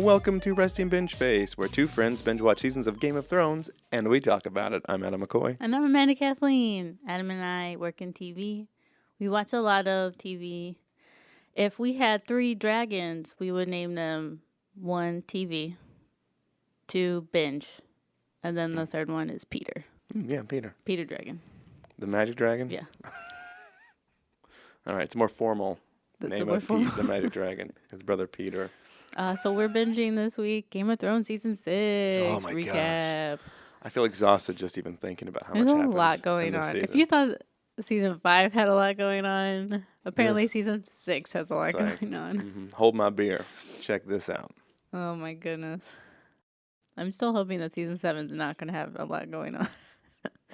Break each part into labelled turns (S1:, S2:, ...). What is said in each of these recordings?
S1: Welcome to Resting Binge Face, where two friends binge watch seasons of Game of Thrones, and we talk about it. I'm Adam McCoy.
S2: And I'm Amanda Kathleen. Adam and I work in TV. We watch a lot of TV. If we had 3 dragons, we would name them 1 TV, 2 Binge, and then the third one is Peter.
S1: Yeah, Peter.
S2: Peter Dragon.
S1: The Magic Dragon?
S2: Yeah.
S1: All right, it's a more formal name of Pete, the Magic Dragon. His brother Peter.
S2: So we're binging this week Game of Thrones Season 6.
S1: Oh my
S2: recap.
S1: gosh. I feel exhausted just even thinking about how
S2: There's
S1: much
S2: a
S1: happened.
S2: lot going on.
S1: Season.
S2: If you thought Season 5 had a lot going on, apparently Season 6 has a lot going on.
S1: Mm-hmm. Hold my beer. Check this out.
S2: Oh my goodness. I'm still hoping that Season 7's not going to have a lot going on.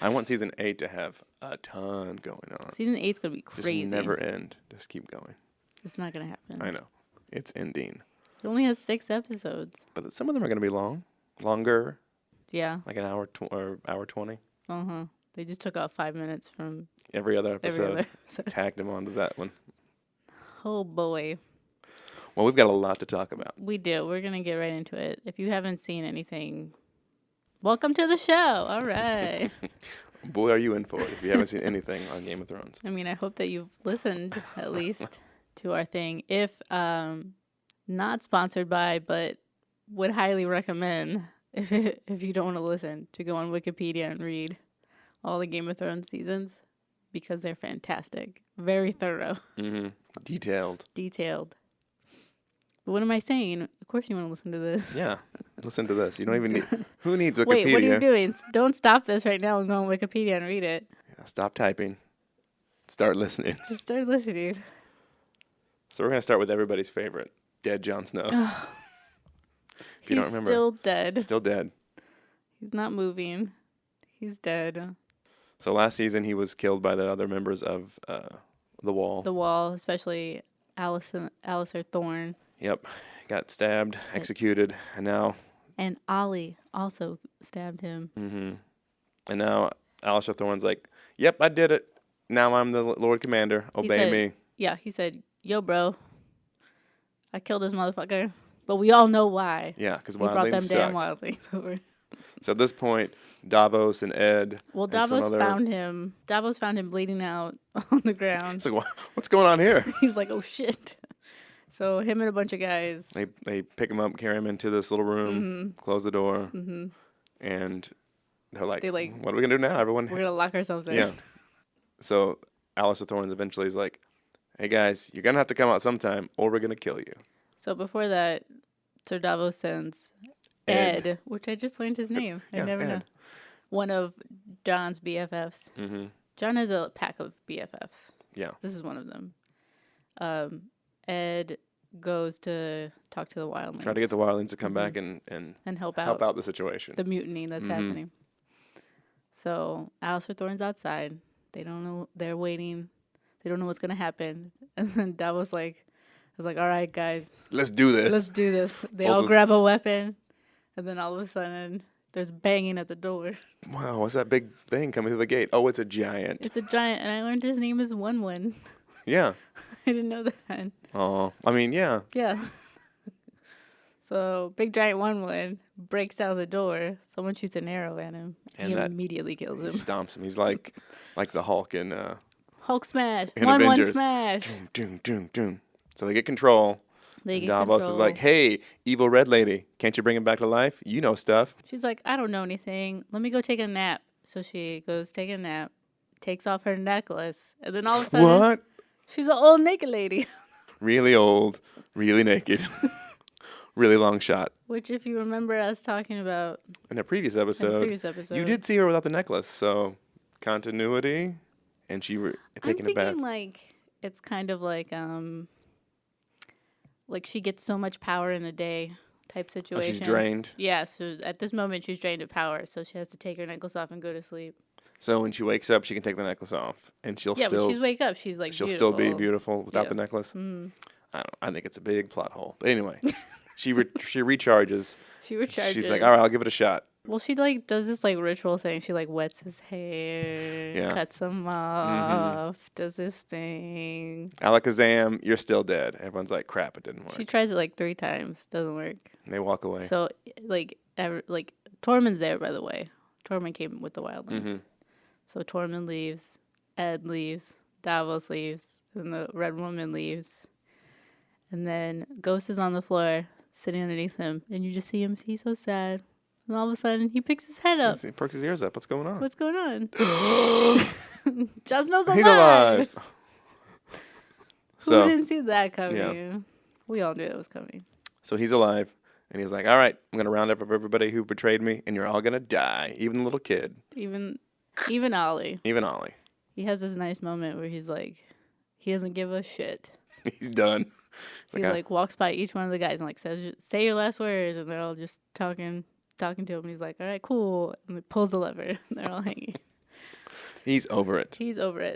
S1: I want Season 8 to have a ton going on.
S2: Season 8's going to be crazy.
S1: Just never end. Just keep going.
S2: It's not going to happen.
S1: I know. It's ending.
S2: It only has 6 episodes.
S1: But some of them are going to be longer.
S2: Yeah.
S1: Like an hour or hour 20.
S2: Uh-huh. They just took out 5 minutes from
S1: every other episode.
S2: episode.
S1: Tagged them onto that one.
S2: Oh, boy.
S1: Well, we've got a lot to talk about.
S2: We do. We're going to get right into it. If you haven't seen anything, welcome to the show. All right.
S1: Boy, are you in for it if you haven't seen anything on Game of Thrones.
S2: I mean, I hope that you've listened at least to our thing. If not sponsored by, but would highly recommend, if you don't want to listen, to go on Wikipedia and read all the Game of Thrones seasons because they're fantastic. Very thorough.
S1: Mm-hmm. Detailed.
S2: But what am I saying? Of course you want to listen to this.
S1: Yeah. Listen to this. You don't even need... Who needs Wikipedia?
S2: Wait, what are you doing? Don't stop this right now and go on Wikipedia and read it.
S1: Yeah, stop typing. Start listening.
S2: Just start listening.
S1: So we're going to start with everybody's favorite, dead Jon Snow. If you don't remember.
S2: Still dead.
S1: Still dead.
S2: He's not moving. He's dead.
S1: So last season he was killed by the other members of the Wall.
S2: The Wall, especially Alistair Thorne.
S1: Yep. Got stabbed, executed, and now...
S2: And Ollie also stabbed him.
S1: Mm-hmm. And now Alistair Thorne's like, yep, I did it. Now I'm the Lord Commander. Obey me.
S2: Yeah, he said, yo, bro, I killed this motherfucker. But we all know why.
S1: Yeah, because
S2: he brought them damn wildlings over.
S1: So at this point, Davos and Ed.
S2: Well, Davos found him. Davos found him bleeding out on the ground.
S1: It's like, what's going on here?
S2: He's like, oh shit. So him and a bunch of guys.
S1: They pick him up, carry him into this little room, close the door, and they're like, what are we gonna do now, everyone?
S2: We're gonna lock ourselves in.
S1: Yeah. So Alistair Thorne eventually is like, hey guys, you're gonna have to come out sometime, or we're gonna kill you.
S2: So before that, Sir Davos sends Ed, which I just learned his name. I never know. One of Jon's BFFs. Mm-hmm. Jon has a pack of BFFs.
S1: Yeah.
S2: This is one of them. Ed goes to talk to the wildlings.
S1: Try to get the wildlings to come back and
S2: help
S1: out the situation.
S2: The mutiny that's happening. So Alistair Thorne's outside. They don't know. They're waiting. They don't know what's going to happen. And then Davos was like, all right, guys.
S1: Let's do this.
S2: They all grab a weapon. And then all of a sudden, there's banging at the door.
S1: Wow, what's that big thing coming through the gate? Oh, it's a giant.
S2: It's a giant. And I learned his name is Wun.
S1: Yeah.
S2: I didn't know that.
S1: Oh, I mean, yeah.
S2: Yeah. So, big giant Wun breaks down the door. Someone shoots an arrow at him. And he immediately kills him.
S1: He stomps him. He's like the Hulk in...
S2: Hulk smash.
S1: Avengers.
S2: Smash.
S1: Doom, doom, doom, doom. So they get control. Davos is like, hey, evil red lady, can't you bring him back to life? You know stuff.
S2: She's like, I don't know anything. Let me go take a nap. So she goes take a nap, takes off her necklace, and then all of a sudden...
S1: What?
S2: She's an old naked lady.
S1: Really old, really naked, really long shot.
S2: Which, if you remember us talking about...
S1: In a previous episode, you did see her without the necklace, so continuity, and she taking it back.
S2: I'm thinking, it's kind of like she gets so much power in a day type situation.
S1: Oh, she's drained?
S2: Yeah, so at this moment, she's drained of power, so she has to take her necklace off and go to sleep.
S1: So when she wakes up, she can take the necklace off, and she'll
S2: when she's wake up, she's like
S1: she'll
S2: beautiful.
S1: still be beautiful without the necklace.
S2: Mm-hmm.
S1: I think it's a big plot hole. But anyway, she recharges. She's like, all right, I'll give it a shot.
S2: Well, she does this ritual thing. She wets his hair, cuts him off, does this thing.
S1: Alakazam, you're still dead. Everyone's like, crap, it didn't work.
S2: She tries it 3 times, doesn't work.
S1: And they walk away.
S2: So, like, Tormund's there, by the way. Tormund came with the wildlings.
S1: Mm-hmm.
S2: So Tormund leaves, Ed leaves, Davos leaves, and the Red Woman leaves. And then Ghost is on the floor, sitting underneath him, and you just see him. He's so sad. And all of a sudden, he picks his head up.
S1: Yes, he perks his ears up. What's going on?
S2: What's going on? Jon Snow's alive.
S1: He's alive.
S2: Who didn't see that coming? Yeah. We all knew it was coming.
S1: So he's alive, and he's like, all right, I'm going to round up everybody who betrayed me, and you're all going to die, even the little kid.
S2: Even Ollie.
S1: Even Ollie.
S2: He has this nice moment where he's like, he doesn't give a shit.
S1: He's done.
S2: He like walks by each one of the guys and like says, say your last words, and they're all just talking to him. He's like, all right, cool. And he pulls the lever, and they're all hanging.
S1: He's over it.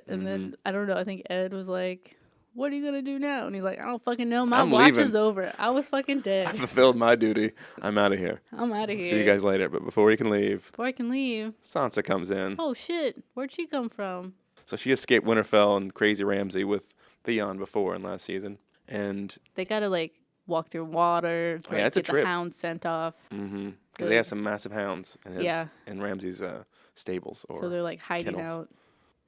S2: And then, I don't know, I think Ed was like, what are you going to do now? And he's like, I don't fucking know. My watch is over. I was fucking dead.
S1: I fulfilled my duty. I'm out of here.
S2: I'm out of here.
S1: See you guys later. But before I can leave, Sansa comes in.
S2: Oh, shit. Where'd she come from?
S1: So she escaped Winterfell and Crazy Ramsay with Theon before in last season. And
S2: they got to, like, walk through water to get the hounds sent off.
S1: Mm-hmm. Because they have some massive hounds in Ramsay's stables. So
S2: they're, like, hiding out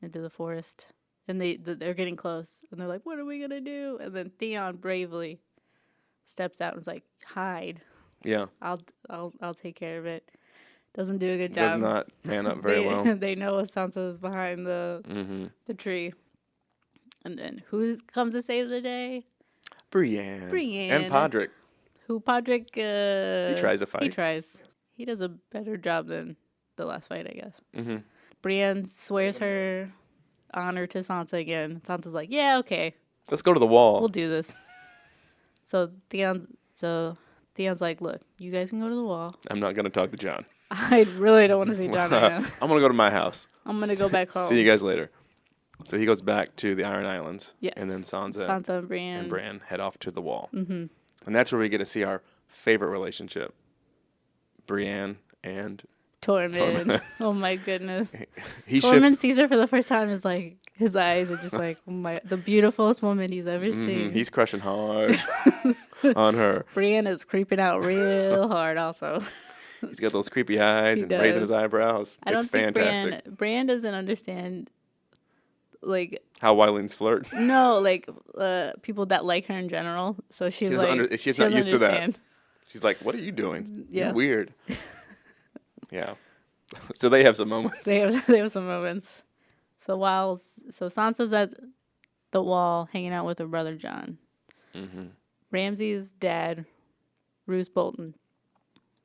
S2: into the forest. And they're getting close, and they're like, "What are we gonna do?" And then Theon bravely steps out and is like, "Hide.
S1: Yeah,
S2: I'll take care of it." Doesn't do a good job.
S1: Does not man up very well.
S2: They know Sansa is behind the tree. And then who comes to save the day?
S1: Brienne. And Podrick.
S2: Podrick?
S1: He tries to fight.
S2: He tries. He does a better job than the last fight, I guess.
S1: Mm-hmm.
S2: Brienne swears her honor to Sansa again. Sansa's like, yeah, okay.
S1: Let's go to the wall.
S2: We'll do this. So Theon's like, look, you guys can go to the wall.
S1: I'm not going to talk to Jon.
S2: I really don't want to see Jon right now.
S1: I'm going to go to my house.
S2: I'm going to go back home.
S1: See you guys later. So he goes back to the Iron Islands.
S2: Yes.
S1: And then Sansa
S2: and
S1: Bran head off to the wall.
S2: Mm-hmm.
S1: And that's where we get to see our favorite relationship. Brienne and
S2: Tormund. Oh my goodness. Tormund sees her for the first time. Is like, his eyes are just like, the beautifulest woman he's ever seen.
S1: He's crushing hard on her.
S2: Brienne is creeping out real hard also.
S1: He's got those creepy eyes and raising his eyebrows. It's fantastic.
S2: Brienne doesn't understand, like,
S1: how wildlings flirt.
S2: No, like people that like her in general. So she's like,
S1: she's not used to that. She's like, what are you doing?
S2: Yeah.
S1: You're weird. Yeah. So they have some moments.
S2: They have some moments. So Sansa's at the wall hanging out with her brother Jon.
S1: Mm-hmm.
S2: Ramsay's dad, Roose Bolton,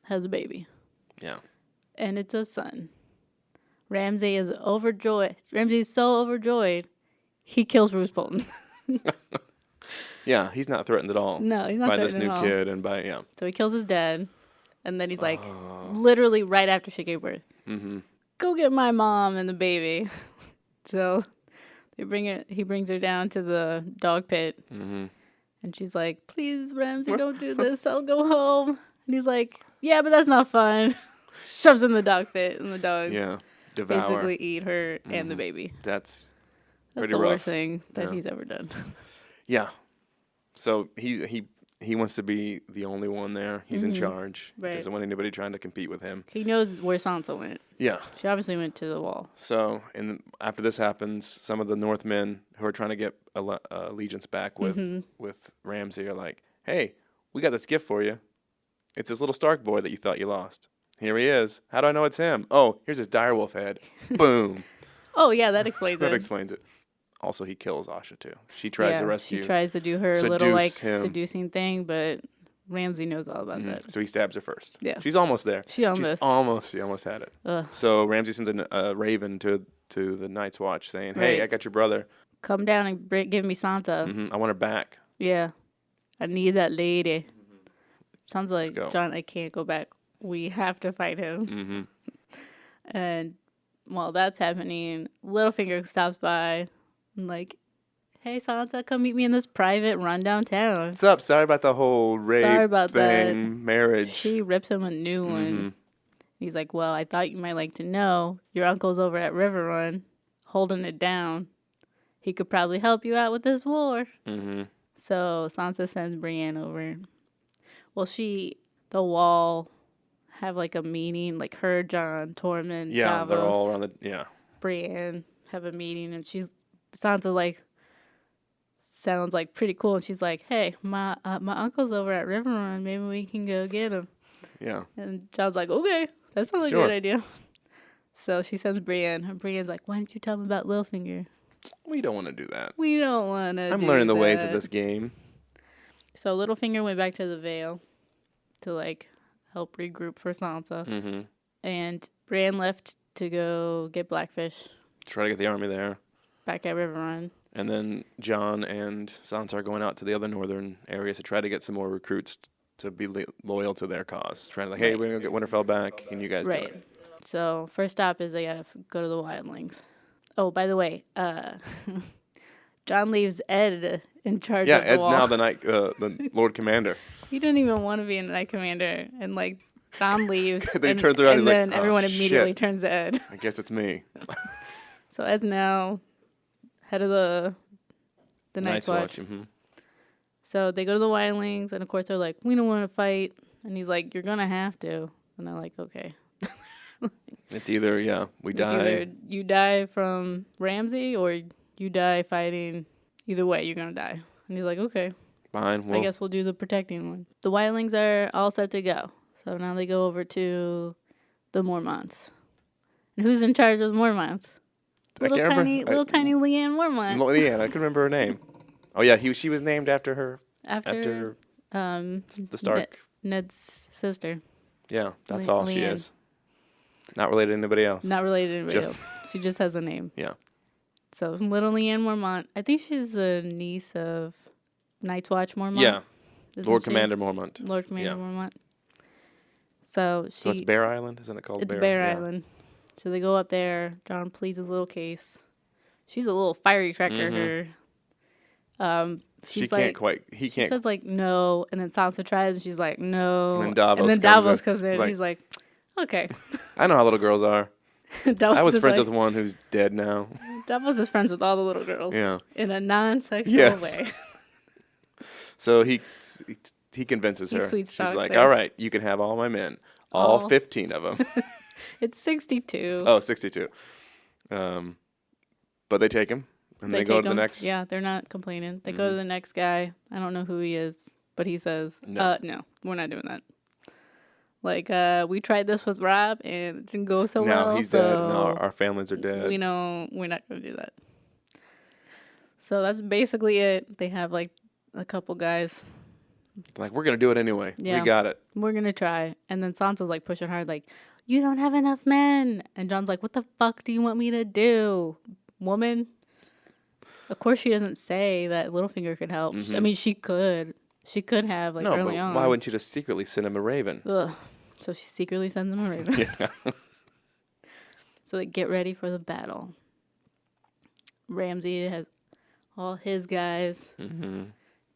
S2: has a baby.
S1: Yeah.
S2: And it's a son. Ramsay is overjoyed. Ramsay is so overjoyed, he kills Roose Bolton.
S1: Yeah, he's not threatened at all.
S2: No, he's not
S1: by
S2: threatened
S1: this new
S2: at all.
S1: kid and by
S2: So he kills his dad, and then he's like, literally right after she gave birth, go get my mom and the baby. So he brings her down to the dog pit, and she's like, please, Ramsay, don't do this. I'll go home. And he's like, yeah, but that's not fun. Shoves in the dog pit, and the dogs basically eat her and the baby.
S1: That's pretty
S2: the
S1: rough.
S2: Worst thing that he's ever done.
S1: Yeah. So he wants to be the only one there. He's in charge.
S2: Right.
S1: He doesn't want anybody trying to compete with him.
S2: He knows where Sansa went.
S1: Yeah.
S2: She obviously went to the wall.
S1: So, and after this happens, some of the Northmen who are trying to get allegiance back with Ramsay are like, hey, we got this gift for you. It's this little Stark boy that you thought you lost. Here he is. How do I know it's him? Oh, here's his direwolf head. Boom.
S2: Oh, yeah, that explains it.
S1: That explains it. Also, he kills Asha, too. She tries to rescue.
S2: She tries to do her little, like, seducing thing, but Ramsay knows all about that.
S1: So he stabs her first.
S2: Yeah.
S1: She's almost there.
S2: She almost
S1: had it.
S2: Ugh.
S1: So Ramsay sends a raven to the Night's Watch saying, hey, I got your brother.
S2: Come down and give me Sansa.
S1: I want her back.
S2: Yeah. I need that lady. Sounds like, Jon, I can't go back. We have to fight him. And while that's happening, Littlefinger stops by and like, hey, Sansa, come meet me in this private rundown town.
S1: What's up? Sorry about the whole rape thing, marriage.
S2: She rips him a new one. He's like, well, I thought you might like to know. Your uncle's over at River Run, holding it down. He could probably help you out with this war. So Sansa sends Brienne over. Well, she the wall have like a meeting, like her, John, Tormund,
S1: Yeah,
S2: Davos,
S1: they're all around the
S2: Brienne have a meeting, and Sansa like sounds like pretty cool, and she's like, "Hey, my uncle's over at Riverrun. Maybe we can go get him."
S1: Yeah.
S2: And John's like, "Okay, that sounds like a
S1: Sure.
S2: good idea." So she sends Brienne, and Brienne's like, "Why didn't you tell me about Littlefinger?
S1: We don't want to do that.
S2: We don't want to.
S1: I'm learning the ways of this game.
S2: So Littlefinger went back to the Vale to like help regroup for Sansa,
S1: Mm-hmm.
S2: and Brienne left to go get Blackfish
S1: Try to get the army there.
S2: back at Riverrun.
S1: And then Jon and Sansa are going out to the other northern areas to try to get some more recruits to be loyal to their cause. Trying to hey,
S2: Right.
S1: we're going to get Winterfell back. Can you guys do
S2: Right.
S1: it?
S2: So first stop is they gotta go to the Wildlings. Oh, by the way, John leaves Ed in charge of the
S1: Ed's
S2: wall.
S1: now the Lord Commander.
S2: He didn't even want to be a Knight Commander, and like John leaves,
S1: Then
S2: and,
S1: he turns around
S2: and
S1: and he's
S2: then
S1: like, "Oh,
S2: everyone immediately
S1: shit.
S2: turns to Ed.
S1: I guess it's me.
S2: So Ed's now head of the Night's Watch.
S1: Mm-hmm.
S2: So they go to the Wildlings, and of course they're like, "We don't want to fight," and he's like, "You're gonna have to," and they're like, "Okay."
S1: It's either we
S2: It's
S1: die.
S2: either you die from Ramsay or you die fighting. Either way, you're gonna die. And he's like, "Okay,
S1: Fine.
S2: I guess we'll do the protecting one." The Wildlings are all set to go, so now they go over to the Mormonts. And who's in charge of the Mormonts? Little tiny Leanne Mormont.
S1: Leanne, I can remember her name. Oh yeah, she was named after her.
S2: After
S1: The Stark.
S2: Ned's sister.
S1: Yeah, that's all she
S2: Leanne.
S1: is. Not related to anybody else.
S2: Not related to anybody
S1: Just-
S2: else. She just has a name.
S1: Yeah.
S2: So little Leanne Mormont. I think she's the niece of Night's Watch Mormont.
S1: Yeah.
S2: Isn't
S1: Lord
S2: she?
S1: Commander Mormont.
S2: Lord Commander
S1: Yeah.
S2: Mormont. So
S1: So it's Bear Island, isn't it called?
S2: It's Bear
S1: Yeah.
S2: Island. So they go up there. John pleads his little case. She's a little fiery cracker. Her.
S1: She
S2: She's
S1: can't
S2: like,
S1: quite. He
S2: she
S1: can't.
S2: says like no, and then Sansa tries, and she's like no,
S1: And then Davos
S2: Davos
S1: comes
S2: comes in.
S1: Like-
S2: He's like, okay.
S1: I know how little girls are.
S2: Davos
S1: I was
S2: is
S1: friends
S2: like,
S1: with one who's dead now.
S2: Davos is friends with all the little girls
S1: Yeah.
S2: in a non-sexual
S1: Yes.
S2: way.
S1: So he convinces
S2: He
S1: her.
S2: sweet
S1: She's
S2: talks
S1: like,
S2: her.
S1: all right, you can have all my men. All
S2: All.
S1: 15 of them.
S2: It's 62.
S1: Oh, 62. But they take him. And they go
S2: take
S1: to the
S2: him.
S1: next.
S2: Yeah, they're not complaining. They go to the next guy. I don't know who he is, but he says,
S1: No.
S2: no, we're not doing that. Like, we tried this with Rob and it didn't go so
S1: Now
S2: well.
S1: he's
S2: so
S1: dead. Now our families are dead.
S2: we know we're not going to do that. So that's basically it. They have like a couple guys.
S1: Like, we're going to do it anyway.
S2: Yeah.
S1: We got it.
S2: We're going to try. And then Sansa's like pushing hard, like, you don't have enough men. And John's like, what the fuck do you want me to do, woman? Of course, she doesn't say that Littlefinger could help. I mean, she could. She could have, like,
S1: No,
S2: early
S1: but
S2: on.
S1: why wouldn't you just secretly send him a raven?
S2: Ugh. So she secretly sends him a raven.
S1: Yeah.
S2: So they get ready for the battle. Ramsay has all his guys.
S1: Mm-hmm.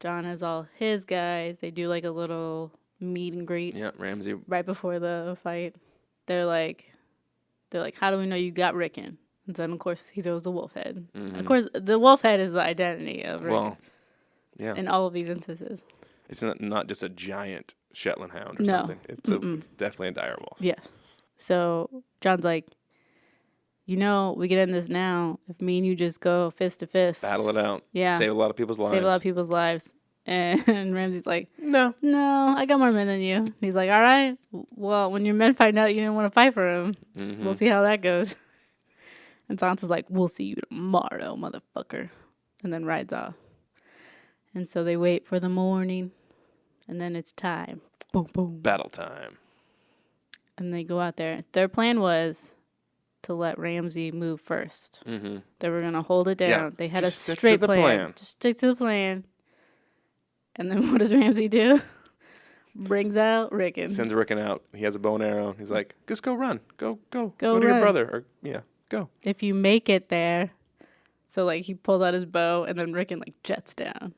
S2: John has all his guys. They do, like, a little meet and greet
S1: Yeah, Ramsay.
S2: right before the fight. They're like, how do we know you got Rickon? And then, of course, he throws the wolf head.
S1: Mhm.
S2: Of course, the wolf head is the identity of Rickon
S1: Well, yeah.
S2: in all of these instances.
S1: It's not just a giant Shetland hound or
S2: No.
S1: something. It's definitely a dire wolf.
S2: Yes. So John's like, we can end this now if me and you just go fist to fist.
S1: Battle it out.
S2: Yeah.
S1: Save a lot of people's lives.
S2: Save a lot of people's lives. And Ramsay's like,
S1: No.
S2: no, I got more men than you. And he's like, all right. Well, when your men find out you didn't want to fight for him,
S1: Mm-hmm.
S2: we'll see how that goes. And Sansa's like, we'll see you tomorrow, motherfucker. And then rides off. And so they wait for the morning. And then it's time. Boom, boom.
S1: Battle time.
S2: And they go out there. Their plan was to let Ramsay move first.
S1: Mm-hmm.
S2: They were going to hold it down.
S1: Yeah,
S2: They had
S1: just
S2: a
S1: stick to
S2: straight
S1: the plan.
S2: Just stick to the plan. And then what does Ramsay do? Brings out Rickon.
S1: Sends Rickon out. He has a bow and arrow. He's like, just go run. Go
S2: Go
S1: to your
S2: run.
S1: brother. Or go.
S2: If you make it there. So, like, he pulls out his bow, and then Rickon, like, jets down.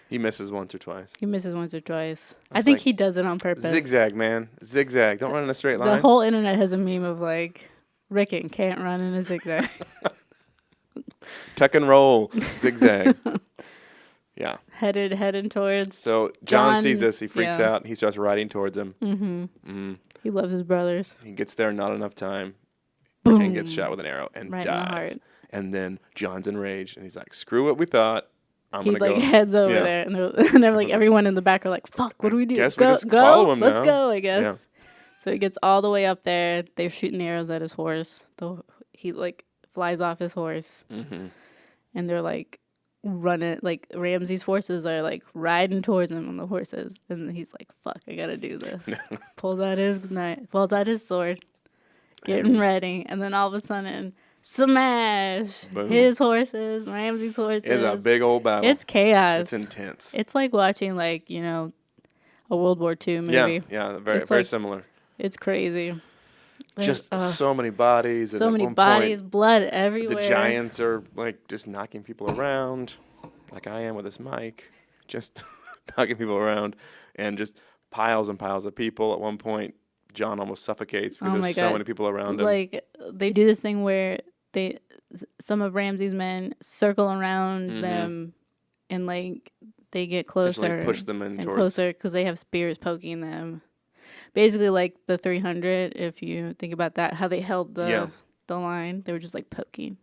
S1: He misses once or twice.
S2: He misses once or twice. I
S1: was
S2: think
S1: like,
S2: he does it on purpose.
S1: Zigzag, man. Zigzag. Don't run in a straight line.
S2: The whole internet has a meme of, like, Rickon can't run in a zigzag.
S1: Tuck and roll. Zigzag. Yeah.
S2: Headed towards.
S1: So John sees this. He freaks
S2: yeah.
S1: out. And he starts riding towards him.
S2: He loves his brothers.
S1: He gets there not enough time.
S2: Boom.
S1: And gets shot with an arrow and
S2: right
S1: dies.
S2: In the heart.
S1: And then John's enraged. And he's like, screw what we thought.
S2: He like heads over there. And they're like, everyone in the back are like, fuck, what do we do?
S1: Guess we just follow him
S2: Let's
S1: now.
S2: go, I guess.
S1: Yeah.
S2: So he gets all the way up there. They're shooting arrows at his horse. He like flies off his horse. And they're like running, like Ramsey's forces are like riding towards him on the horses. And he's like, fuck, I gotta do this. Pulls out his knife, pulls out his sword, getting ready. And then all of a sudden, smash!
S1: Boom.
S2: His horses, Ramsey's horses.
S1: It's a big old battle.
S2: It's chaos.
S1: It's intense.
S2: It's like watching like, a World War II movie.
S1: Yeah, very similar.
S2: It's crazy.
S1: Just so many bodies.
S2: So
S1: and
S2: many
S1: at one
S2: bodies,
S1: point,
S2: blood everywhere.
S1: the giants are like just knocking people around, like I am with this mic, just knocking people around, and just piles and piles of people. At one point, John almost suffocates because there's so many people around him.
S2: Like they do this thing where some of Ramsey's men circle around them, and like they get closer,
S1: push them in
S2: and
S1: towards
S2: closer because they have spears poking them. Basically, like the 300, if you think about that, how they held the line, they were just like poking.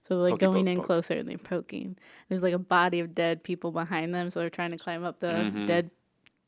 S2: So like going in closer and they're poking. There's like a body of dead people behind them, so they're trying to climb up the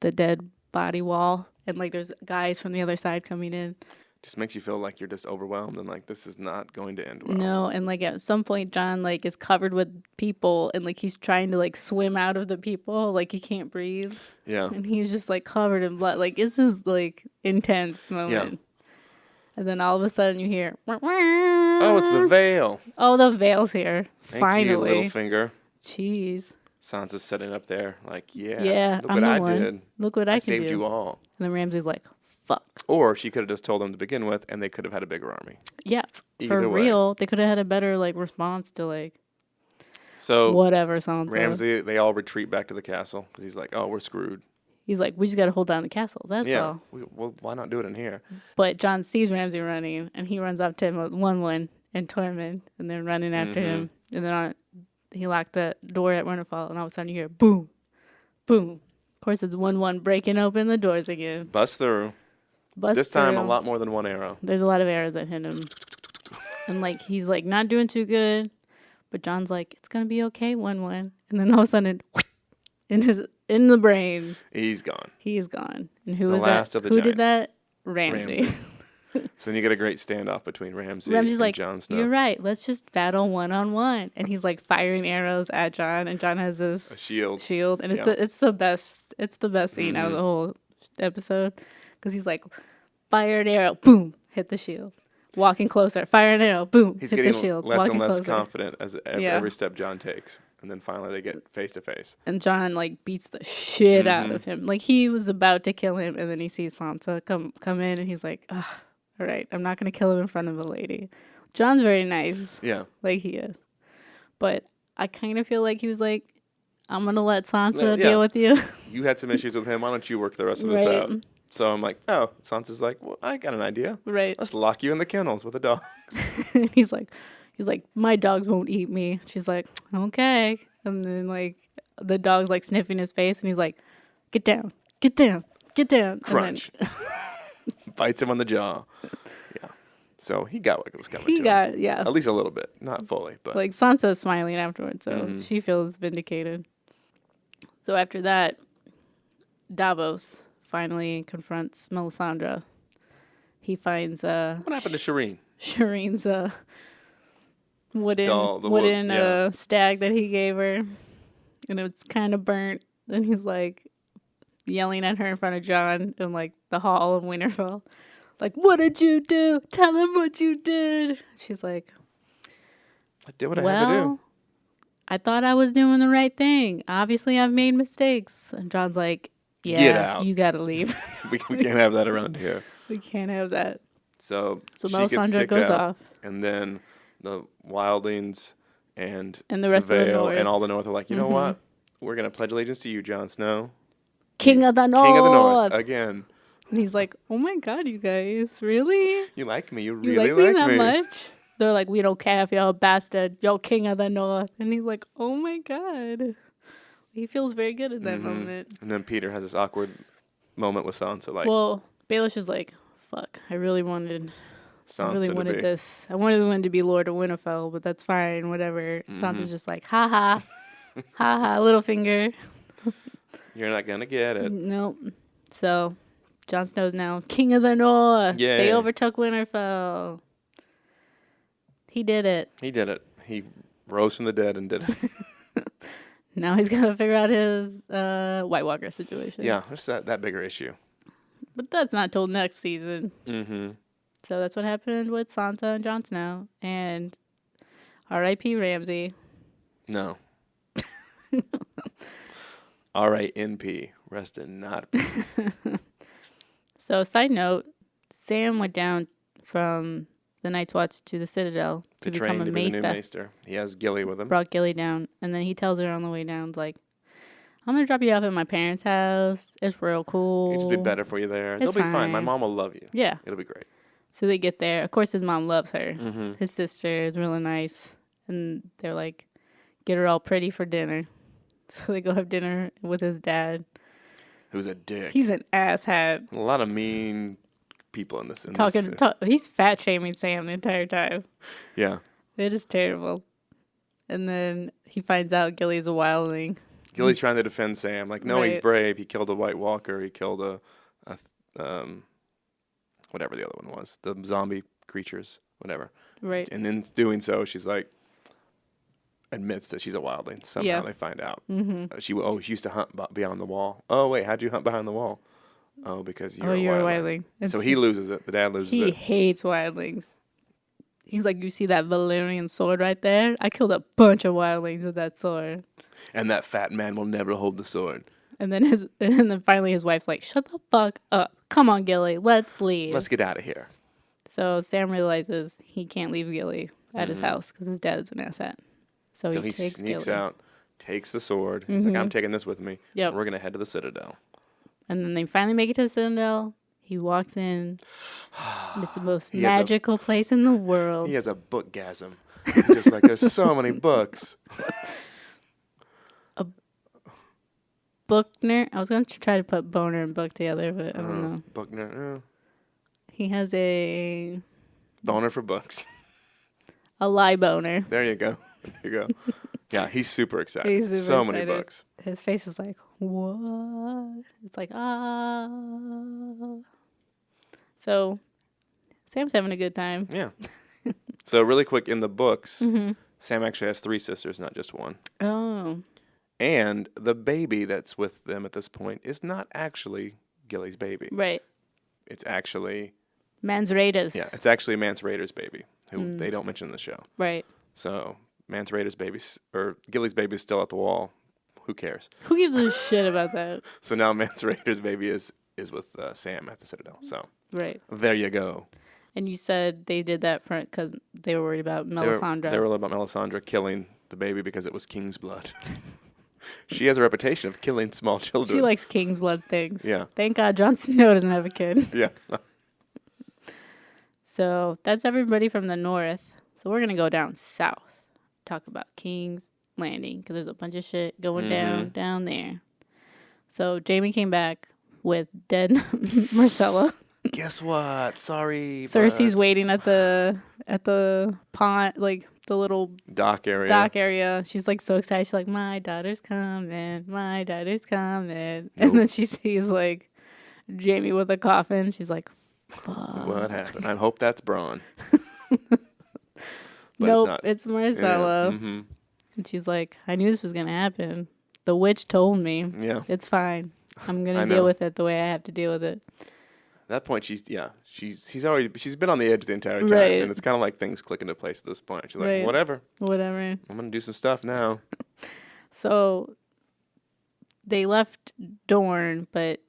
S2: dead body wall, and like there's guys from the other side coming in.
S1: Just makes you feel like you're just overwhelmed and like this is not going to end well.
S2: No, and like at some point John like is covered with people and like he's trying to like swim out of the people, like he can't breathe.
S1: Yeah.
S2: And he's just like covered in blood. Like this is like intense moment. Yeah. And then all of a sudden you hear
S1: oh, it's the veil.
S2: Oh, the veil's here.
S1: Thank you, little finger.
S2: Jeez.
S1: Sansa's sitting up there like,
S2: yeah,
S1: look what I did.
S2: Look what I can do.
S1: I saved you all.
S2: And then Ramsay's like, fuck.
S1: Or she could have just told them to begin with, and they could have had a bigger army.
S2: Yeah, for real. They could have had a better like response to like.
S1: So
S2: whatever, Sansa.
S1: Ramsay, they all retreat back to the castle because he's like, "Oh, we're screwed."
S2: He's like, "We just got to hold down the castle. That's all."
S1: Well, why not do it in here?
S2: But John sees Ramsay running, and he runs up to him with 1-1 and Tormund, and then running after him, and then he locked the door at Winterfell, and all of a sudden you hear boom, boom. Of course, it's 1-1 breaking open the doors again.
S1: Bust through. This time, a lot more than one arrow.
S2: There's a lot of arrows that hit him. And, like, he's, like, not doing too good. But John's like, it's going to be okay, 1-1. And then all of a sudden, in the brain.
S1: He's gone.
S2: He's gone. And who was that? Who did that? Ramsay.
S1: So then you get a great standoff between Ramsay's
S2: and
S1: like, Jon Snow.
S2: You're right. Let's just battle 1-on-1. And he's, like, firing arrows at Jon. And Jon has this shield. And it's the best. It's the best scene out of the whole episode. Because he's like, fire an arrow, boom, hit the shield. Walking closer, fire an arrow, boom, hit the shield.
S1: He's getting less and less confident as every step Jon takes. And then finally they get face to face.
S2: And Jon, like, beats the shit out of him. Like, he was about to kill him, and then he sees Sansa come in, and he's like, all right, I'm not going to kill him in front of a lady. Jon's very nice.
S1: Yeah.
S2: Like, he is. But I kind of feel like he was like, I'm going to let Sansa deal with you.
S1: You had some issues with him. Why don't you work the rest of this out? So I'm like, oh, Sansa's like, well, I got an idea.
S2: Right.
S1: Let's lock you in the kennels with the dogs.
S2: he's like, my dogs won't eat me. She's like, okay. And then like the dog's like sniffing his face, and he's like, get down, get down, get down.
S1: Crunch. And then bites him on the jaw. Yeah. So he got what was coming to him. At least a little bit, not fully, but
S2: like Sansa's smiling afterwards, so she feels vindicated. So after that, Davos finally confronts Melisandre. He finds
S1: what happened to Shireen?
S2: Shireen's wooden stag that he gave her, and it's kind of burnt. And he's like yelling at her in front of Jon in like the hall of Winterfell, like, "What did you do? Tell him what you did." She's like,
S1: "I did what I had to do.
S2: I thought I was doing the right thing. Obviously, I've made mistakes." And Jon's like, "Yeah, get out. You gotta leave.
S1: we can't have that around here.
S2: We can't have that."
S1: So
S2: Melisandre goes off,
S1: and then the Wildlings and
S2: the rest of the North
S1: and all the North are like, you know what? We're gonna pledge allegiance to you, Jon Snow,
S2: King of the North.
S1: King of the North again.
S2: And he's like, "Oh my God, you guys, really?
S1: You like me? You
S2: really
S1: like
S2: me
S1: that
S2: much?" They're like, "We don't care if you're a bastard. You're King of the North." And he's like, "Oh my God, He feels very good in that moment.
S1: And then Peter has this awkward moment with Sansa, like
S2: Well, Baelish is like, fuck, I really wanted
S1: Sansa to be.
S2: this. I wanted Win to be Lord of Winterfell, but that's fine, whatever. Sansa's just like, ha ha, ha ha, little finger.
S1: You're not gonna get it.
S2: Nope. So, Jon Snow's now King of the North.
S1: Yay.
S2: They overtook Winterfell. He did it.
S1: He did it. He rose from the dead and did it.
S2: Now he's got to figure out his White Walker situation.
S1: Yeah, there's that bigger issue.
S2: But that's not till next season.
S1: Mm-hmm.
S2: So that's what happened with Sansa and Jon Snow. And R.I.P. Ramsay.
S1: No. R.I.N.P. Rest in not peace.
S2: So, side note, Sam went down from the Night's Watch to the Citadel to become
S1: train
S2: a
S1: to be the new
S2: maester.
S1: maester. He has Gilly with him.
S2: Brought Gilly down, and then he tells her on the way down, like, I'm going to drop you off at my parents' house. It's real cool.
S1: It'll just be better for you there. They'll be fine. My mom will love you.
S2: Yeah.
S1: It'll be great.
S2: So they get there. Of course, his mom loves her.
S1: Mm-hmm.
S2: His sister is really nice. And they're like, get her all pretty for dinner. So they go have dinner with his dad.
S1: Who's a dick.
S2: He's an asshat.
S1: A lot of mean people in this.
S2: He's fat shaming Sam the entire time.
S1: Yeah.
S2: It is terrible. And then he finds out Gilly's a wildling.
S1: Gilly's trying to defend Sam. Like, no, he's
S2: Right.
S1: brave. He killed a White Walker. He killed a whatever the other one was. The zombie creatures, whatever.
S2: Right.
S1: And in doing so, she's like, admits that she's a wildling. Somehow they find out.
S2: Mm-hmm.
S1: She used to hunt beyond the wall. Oh, wait, how'd you hunt behind the wall? Oh, because you're
S2: a
S1: a
S2: wildling.
S1: So he loses it. The dad loses
S2: He
S1: it.
S2: hates wildlings. He's like, you see that Valyrian sword right there? I killed a bunch of wildlings with that sword.
S1: And that fat man will never hold the sword.
S2: And then finally his wife's like, shut the fuck up. Come on, Gilly, let's leave.
S1: Let's get out of here.
S2: So Sam realizes he can't leave Gilly at his house because his dad is an asshat. So he takes
S1: sneaks
S2: Gilly.
S1: out, takes the sword. He's like, I'm taking this with me.
S2: Yep.
S1: We're going to head to the Citadel.
S2: And then they finally make it to the Citadel. He walks in. And it's the most
S1: He has
S2: magical place in the world.
S1: He has a bookgasm. Just like, there's so many books.
S2: Bookner. I was going to try to put boner and book together, but I don't know.
S1: Bookner.
S2: He has a
S1: Boner for books.
S2: lie boner.
S1: There you go. There you go. Yeah, he's super excited.
S2: He's super
S1: so many
S2: excited.
S1: books.
S2: His face is like, what? It's like, ah. So Sam's having a good time.
S1: Yeah. So really quick, in the books, Sam actually has 3 sisters, not just one.
S2: Oh.
S1: And the baby that's with them at this point is not actually Gilly's baby.
S2: Right.
S1: It's actually...
S2: Mans Raiders.
S1: Yeah, it's actually Mance Rayder's baby, who they don't mention in the show.
S2: Right.
S1: So Mance Rayder's baby, or Gilly's baby is still at the wall. Who cares?
S2: Who gives a shit about that?
S1: So now Mance Rayder's baby is with Sam at the Citadel. So
S2: Right.
S1: there you go.
S2: And you said they did that because they were worried about Melisandre.
S1: They were worried about Melisandre killing the baby because it was king's blood. She has a reputation of killing small children.
S2: She likes king's blood things.
S1: Yeah.
S2: Thank God Jon Snow doesn't have a kid.
S1: Yeah.
S2: So that's everybody from the north. So we're going to go down south. Talk about King's Landing because there's a bunch of shit going down there. So Jaime came back with dead Marcella.
S1: Guess what? Sorry.
S2: Cersei's waiting at the pond, like the little
S1: dock area.
S2: She's like so excited. She's like, my daughter's coming. My daughter's coming. And then she sees like Jaime with a coffin. She's like, fuck.
S1: What happened? I hope that's Bronn.
S2: Nope, it's Marcella.
S1: Yeah. Mm-hmm.
S2: And she's like, I knew this was going to happen. The witch told me.
S1: Yeah.
S2: It's fine. I'm going to deal with it the way I have to deal with it.
S1: At that point, she's been on the edge the entire time.
S2: Right.
S1: And it's kind of like things click into place at this point. She's like,
S2: Right.
S1: whatever. I'm
S2: Whatever.
S1: going to do some stuff now.
S2: So they left Dorne, but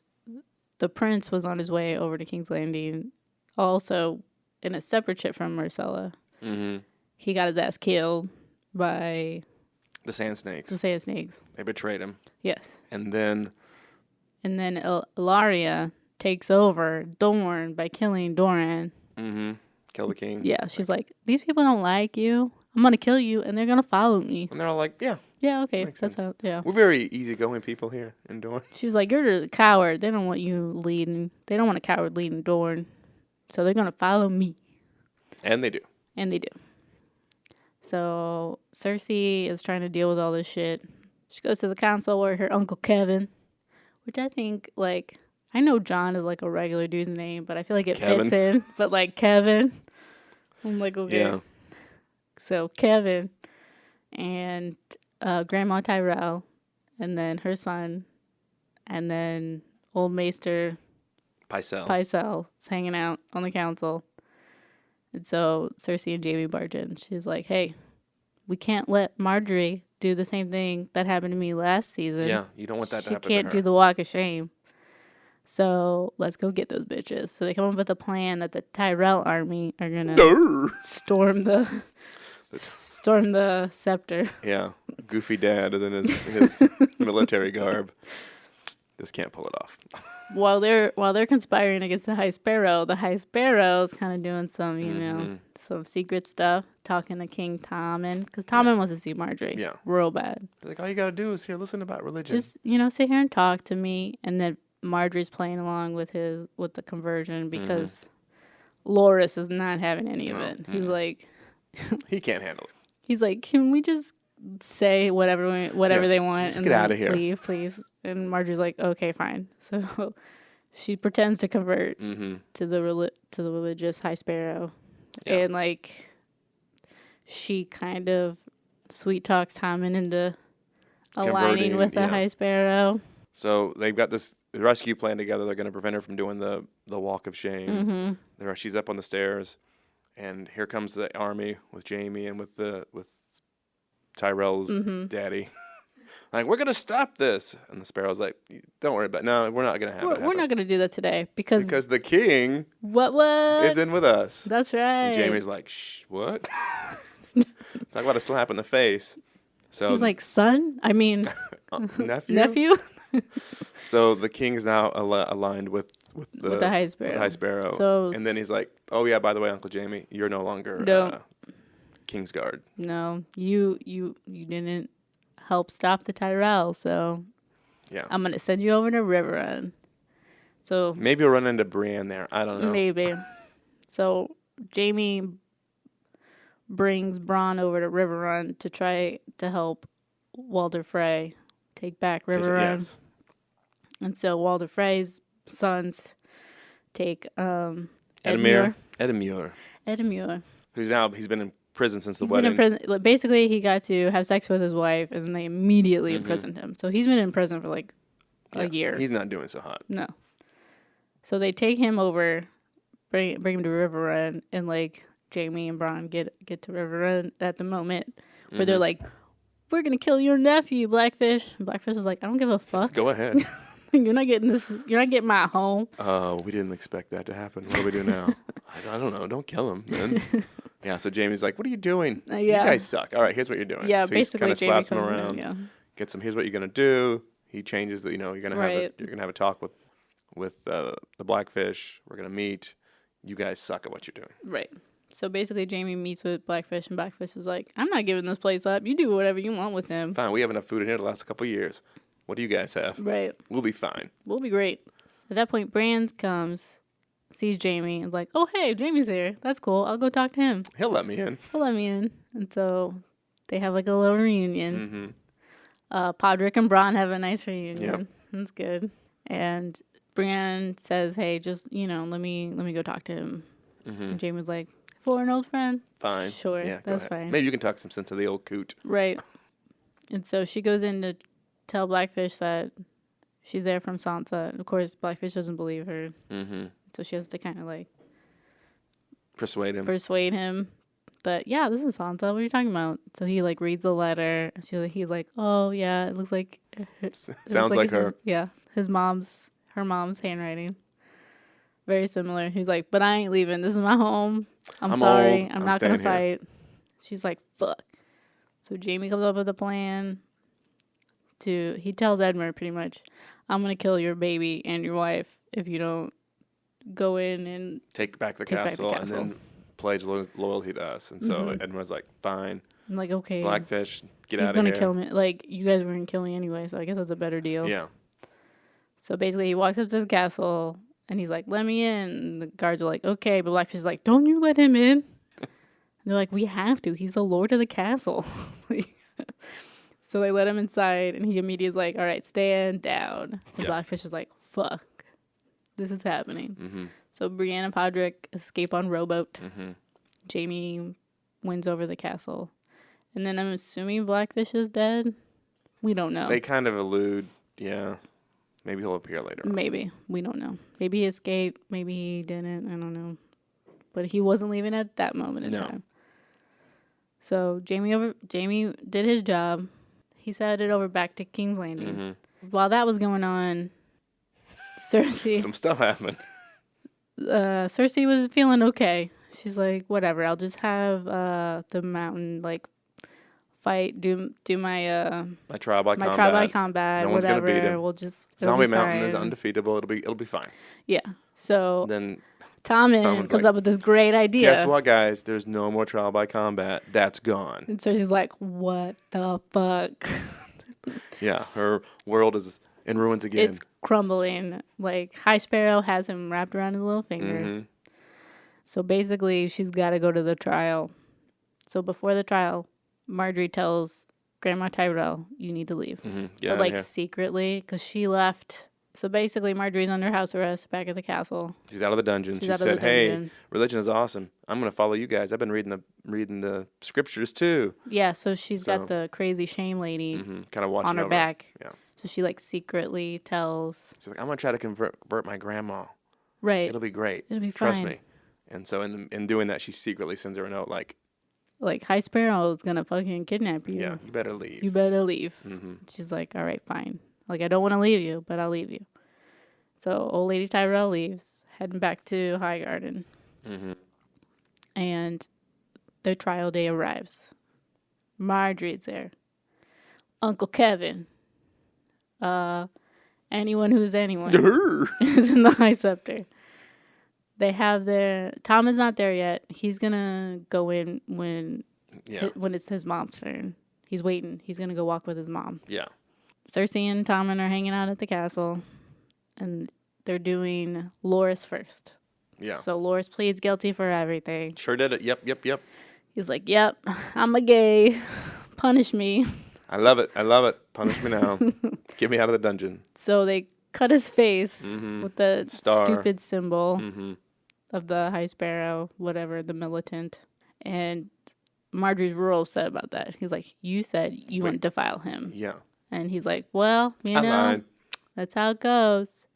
S2: the prince was on his way over to King's Landing, also in a separate ship from Marcella.
S1: Mm-hmm.
S2: He got his ass killed by
S1: The Sand Snakes.
S2: the Sand Snakes.
S1: They betrayed him.
S2: Yes.
S1: And then
S2: Ilaria takes over Dorne by killing Doran.
S1: kill the king.
S2: Yeah, she's like, these people don't like you. I'm gonna kill you, and they're gonna follow me.
S1: And they're all like, yeah.
S2: Yeah, okay,
S1: Makes
S2: that's
S1: sense.
S2: how. Yeah.
S1: We're very easygoing people here in Dorne.
S2: She was like, "You're the coward. They don't want you leading. They don't want a coward leading Dorne, so they're gonna follow me."
S1: And they do.
S2: And they do. So Cersei is trying to deal with all this shit. She goes to the council with her uncle Kevin, which I think, like, I know John is like a regular dude's name, but I feel like it
S1: Kevin.
S2: fits in. But like Kevin, I'm like, okay.
S1: Yeah.
S2: So Kevin and Grandma Tyrell, and then her son, and then old Maester Pycelle is hanging out on the council. And so Cersei and Jaime barge in. She's like, hey, we can't let Marjorie do the same thing that happened to me last season.
S1: Yeah, you don't want that to happen
S2: She can't
S1: to her.
S2: do the walk of shame. So let's go get those bitches. So they come up with a plan that the Tyrell army are going to storm the scepter.
S1: Yeah, goofy dad is in his military garb. Just can't pull it off.
S2: While they're conspiring against the High Sparrow is kind of doing some, you know, some secret stuff, talking to King Tommen, because Tommen wants to see Marjorie.
S1: Yeah.
S2: Real bad.
S1: Like, all you got to do is here, listen about religion.
S2: Just, you know, sit here and talk to me. And then Marjorie's playing along with the conversion because Loras is not having any of it. He's like...
S1: he can't handle it.
S2: He's like, can we just say whatever they want
S1: Let's
S2: and
S1: get
S2: then
S1: out of here.
S2: leave, please? And Marjorie's like, okay, fine. So she pretends to convert to the religious High Sparrow, and like she kind of sweet talks Tommen into aligning with the High Sparrow.
S1: So they've got this rescue plan together. They're going to prevent her from doing the walk of shame. She's up on the stairs, and here comes the army with Jaime and with Tyrell's daddy. Like, we're going to stop this. And the Sparrow's like, don't worry about it. No, we're not going to have it happen.
S2: We're not going to do that today because
S1: the king
S2: what
S1: is in with us.
S2: That's right.
S1: And Jaime's like, shh, what? Talk about a slap in the face. So
S2: he's like, son? I mean,
S1: nephew?
S2: Nephew?
S1: So the king's now aligned with the
S2: High Sparrow.
S1: With High Sparrow. And then he's like, oh, yeah, by the way, Uncle Jaime, you're no longer Kingsguard.
S2: No, you didn't help stop the Tyrell, so I'm going to send you over to Riverrun. So
S1: maybe we'll run into Brienne there. I don't know.
S2: Maybe. So Jaime brings Bronn over to Riverrun to try to help Walder Frey take back Riverrun.
S1: Yes.
S2: And so Walder Frey's sons take
S1: Edmure. He's been in prison since the wedding.
S2: He's been in prison. Basically, he got to have sex with his wife, and then they immediately imprisoned him. So he's been in prison for like a year.
S1: He's not doing so hot.
S2: No. So they take him over, bring him to Riverrun, and like Jaime and Bronn get to Riverrun at the moment where they're like, "We're gonna kill your nephew, Blackfish." And Blackfish is like, "I don't give a fuck.
S1: Go ahead.
S2: You're not getting this. You're not getting my home."
S1: We didn't expect that to happen. What do we do now? I don't know. Don't kill him, man. Yeah. So Jaime's like, "What are you doing? You guys suck. All right, here's what you're doing."
S2: Yeah,
S1: so
S2: basically,
S1: he kind of slaps him
S2: in,
S1: around. Gets him. Here's what you're gonna do. He changes. You're gonna have a talk with the Blackfish. We're gonna meet. You guys suck at what you're doing.
S2: Right. So basically, Jaime meets with Blackfish, and Blackfish is like, "I'm not giving this place up. You do whatever you want with him."
S1: Fine. We have enough food in here to last a couple of years. What do you guys have?
S2: Right.
S1: We'll be fine.
S2: We'll be great. At that point, Bran comes, sees Jaime, and is like, "Oh, hey, Jaime's here. That's cool. I'll go talk to him.
S1: He'll let me in."
S2: And so they have like a little reunion. Podrick and Bronn have a nice reunion.
S1: Yep.
S2: That's good. And Bran says, "Hey, just let me go talk to him." And Jaime's like, "For an old friend,
S1: fine.
S2: Sure,
S1: Yeah,
S2: that's fine.
S1: Maybe you can talk some sense to the old coot."
S2: Right. And so she goes in to tell Blackfish that she's there from Sansa. And of course, Blackfish doesn't believe her. So she has to kind of like
S1: persuade him.
S2: But yeah, this is Sansa. What are you talking about? So he like reads the letter. And he's like, "Oh yeah, it looks like
S1: Sounds like her."
S2: Her mom's handwriting. Very similar. He's like, "But I ain't leaving. This is my home. I'm sorry.
S1: Old.
S2: I'm not gonna fight." She's like, "Fuck." So Jaime comes up with a plan. He tells Edmure pretty much, "I'm gonna kill your baby and your wife if you don't go in and
S1: take back the castle and then pledge loyalty to us. And so everyone's like, fine,
S2: I'm like, okay,
S1: Blackfish, get
S2: he's
S1: out of here.
S2: gonna kill me. Like, you guys were gonna kill me anyway, so I guess that's a better deal.
S1: Yeah.
S2: So basically, he walks up to the castle and he's like, "Let me in." And the guards are like, "Okay," but Blackfish is like, "Don't you let him in." And they're like, "We have to. He's the lord of the castle." So they let him inside, and he immediately is like, "All right, stand down." And Blackfish is like, "Fuck, this is happening."
S1: Mm-hmm.
S2: So Brienne and Podrick escape on rowboat.
S1: Mm-hmm.
S2: Jaime wins over the castle. And then I'm assuming Blackfish is dead. We don't know.
S1: They kind of allude, yeah. Maybe he'll appear later on.
S2: Maybe. We don't know. Maybe he escaped. Maybe he didn't. I don't know. But he wasn't leaving at that moment in time. So Jaime did his job. He headed over back to King's Landing.
S1: Mm-hmm.
S2: While that was going on, Cersei...
S1: Some stuff happened.
S2: Cersei was feeling okay. She's like, whatever, I'll just have the mountain, like, fight, do my
S1: my trial by combat.
S2: trial by combat,
S1: no one's
S2: whatever.
S1: Gonna beat him.
S2: We'll just
S1: Zombie Mountain is undefeatable. It'll be fine.
S2: Yeah. So
S1: then
S2: Tommen comes up with this great idea.
S1: Guess what, guys? There's no more trial by combat. That's gone.
S2: And Cersei's like, what the fuck?
S1: Yeah, her world is in ruins again.
S2: It's crumbling. Like, High Sparrow has him wrapped around his little finger.
S1: Mm-hmm.
S2: So basically, she's got to go to the trial. So before the trial, Marjorie tells Grandma Tyrell, you need to leave.
S1: Mm-hmm.
S2: But, like, secretly, because she left. So basically, Marjorie's under house arrest back at the castle.
S1: She's out of the dungeon. She said, hey, religion is awesome. I'm going to follow you guys. I've been reading the scriptures, too.
S2: Yeah, so she's got the crazy shame lady
S1: kind of watching
S2: on her
S1: over
S2: back.
S1: Yeah.
S2: So she, like, secretly tells...
S1: She's like, I'm going to try to convert my grandma.
S2: Right.
S1: It'll be great.
S2: It'll be
S1: Trust
S2: fine.
S1: me. And so in doing that, she secretly sends her a note like,
S2: High Sparrow's going to fucking kidnap you.
S1: Yeah, you better leave.
S2: You better leave.
S1: Mm-hmm.
S2: She's like, all right, fine. Like, I don't want to leave you, but I'll leave you. So old lady Tyrell leaves, heading back to Highgarden.
S1: Mm-hmm.
S2: And their trial day arrives. Marjorie's there. Uncle Kevin. Anyone who's anyone is in the High Scepter. They have Tom is not there yet. He's gonna go in when it's his mom's turn. He's waiting. He's gonna go walk with his mom.
S1: Yeah.
S2: Cersei and Tommen are hanging out at the castle, and they're doing Loras first.
S1: Yeah.
S2: So Loras pleads guilty for everything.
S1: Sure did it. Yep.
S2: He's like, "Yep, I'm a gay. Punish me."
S1: I love it. Punish me now. Get me out of the dungeon.
S2: So they cut his face with the
S1: Star.
S2: stupid symbol
S1: Mm-hmm.
S2: of the High Sparrow, whatever, the militant. And Marjorie's real upset about that. He's like, you said you wouldn't defile him.
S1: Yeah.
S2: And he's like, well, I lied. That's how it goes.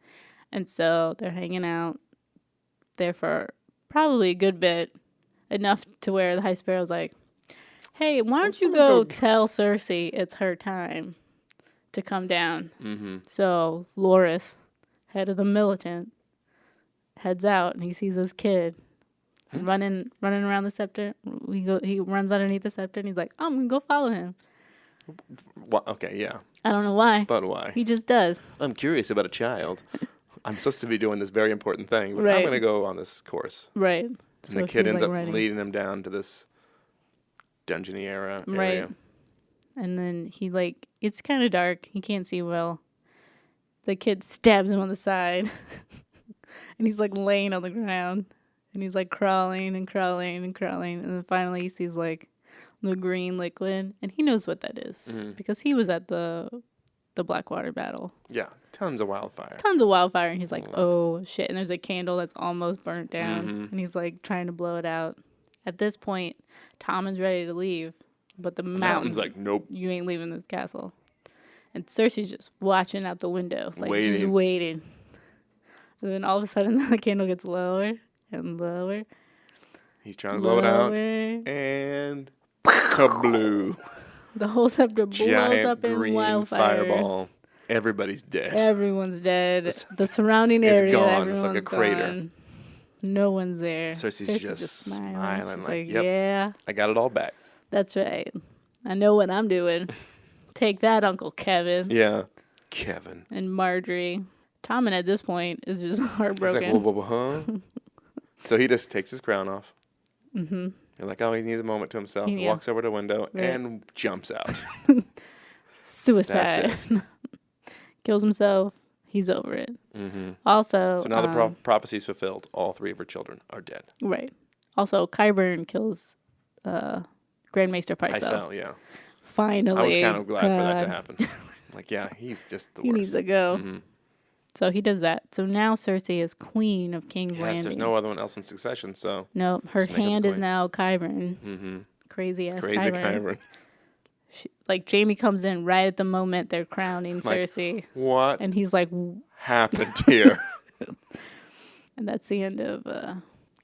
S2: And so they're hanging out there for probably a good bit, enough to where the High Sparrow's like, hey, why don't you go tell Cersei it's her time to come down?
S1: Mm-hmm.
S2: So Loras, head of the militant, heads out and he sees this kid running around the scepter. He runs underneath the scepter and he's like, I'm gonna go follow him.
S1: Okay, yeah.
S2: I don't know why.
S1: But why?
S2: He just does.
S1: I'm curious about a child. I'm supposed to be doing this very important thing, but
S2: Right.
S1: I'm gonna go on this course.
S2: Right.
S1: And
S2: So
S1: the kid
S2: he's,
S1: ends
S2: like,
S1: up
S2: running.
S1: leading him down to this dungeony area.
S2: Right. And then it's kind of dark. He can't see well. The kid stabs him on the side. And he's like laying on the ground. And he's like crawling and crawling and crawling. And then finally he sees like the green liquid. And he knows what that is. Because he was at the Blackwater battle.
S1: Yeah. Tons of wildfire.
S2: Tons of wildfire. And he's like, oh shit. And there's a candle that's almost burnt down. And he's like trying to blow it out. At this point, Tommen's ready to leave. But the mountain's
S1: like, nope.
S2: You ain't leaving this castle. And Cersei's just watching out the window. Like, just waiting. And then all of a sudden, the candle gets lower and lower.
S1: He's trying to blow it out. And kabloo.
S2: The whole scepter blows
S1: Giant
S2: up in
S1: green
S2: wildfire.
S1: fireball. Everybody's dead.
S2: Everyone's dead. The surrounding area,
S1: gone. It's
S2: everyone's
S1: like a crater.
S2: gone. No one's there.
S1: Cersei's just smiling
S2: She's
S1: like, yep,
S2: yeah,
S1: I got it all back.
S2: that's right. I know what I'm doing. Take that, Uncle Kevin.
S1: Yeah. Kevin.
S2: And Marjorie. Tommen at this point is just heartbroken.
S1: He's like, huh? So he just takes his crown off.
S2: Mm-hmm.
S1: You're like, oh, he needs a moment to himself.
S2: Yeah.
S1: Walks over to the window
S2: Right.
S1: and jumps out.
S2: Suicide.
S1: That's
S2: Kills himself. He's over it.
S1: Mm-hmm.
S2: Also,
S1: So now the prophecy's fulfilled. All 3 of her children are dead.
S2: right. Also, Qyburn kills Grandmaster Pycelle.
S1: Pycelle, yeah.
S2: Finally.
S1: I was kind of glad for that to
S2: God.
S1: happen. Like, yeah, he's just the
S2: He
S1: worst.
S2: needs to go.
S1: Mm-hmm.
S2: So he does that. So now Cersei is queen of King's
S1: Yes,
S2: Landing.
S1: there's no other one else in succession, so.
S2: No, her
S1: Just make her the
S2: hand is
S1: queen.
S2: now Qyburn.
S1: Mm-hmm.
S2: Crazy ass
S1: Crazy
S2: Qyburn.
S1: Kyron.
S2: Like Jamie comes in right at the moment they're crowning
S1: Like,
S2: Cersei,
S1: What
S2: and he's like,
S1: happened here?
S2: and that's the end of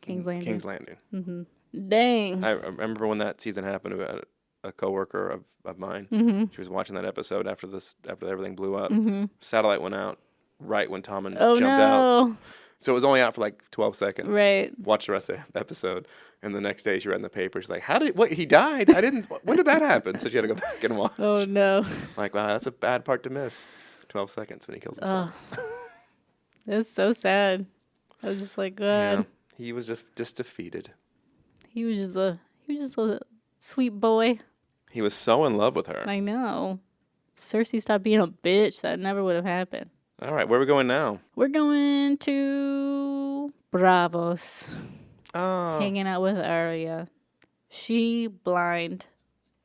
S2: King's Landing.
S1: King's Landing.
S2: Mm-hmm. Dang.
S1: I remember when that season happened. A coworker of mine.
S2: Mm-hmm.
S1: She was watching that episode after everything blew up.
S2: Mm-hmm.
S1: Satellite went out right when Tommen
S2: Oh
S1: jumped out.
S2: no!
S1: So it was only out for like 12 seconds.
S2: Right.
S1: Watched the rest of the episode, and the next day she read in the paper. She's like, he died? I didn't. When did that happen? So she had to go back and watch.
S2: Oh no!
S1: Like, wow, that's a bad part to miss. 12 seconds when he kills himself.
S2: It's so sad. I was just like, God.
S1: Yeah, he was just defeated.
S2: He was just a sweet boy.
S1: He was so in love with her.
S2: I know. Cersei stopped being a bitch. That never would have happened.
S1: All right, where are we going now?
S2: We're going to Bravos,
S1: Oh,
S2: hanging out with Arya. She blind.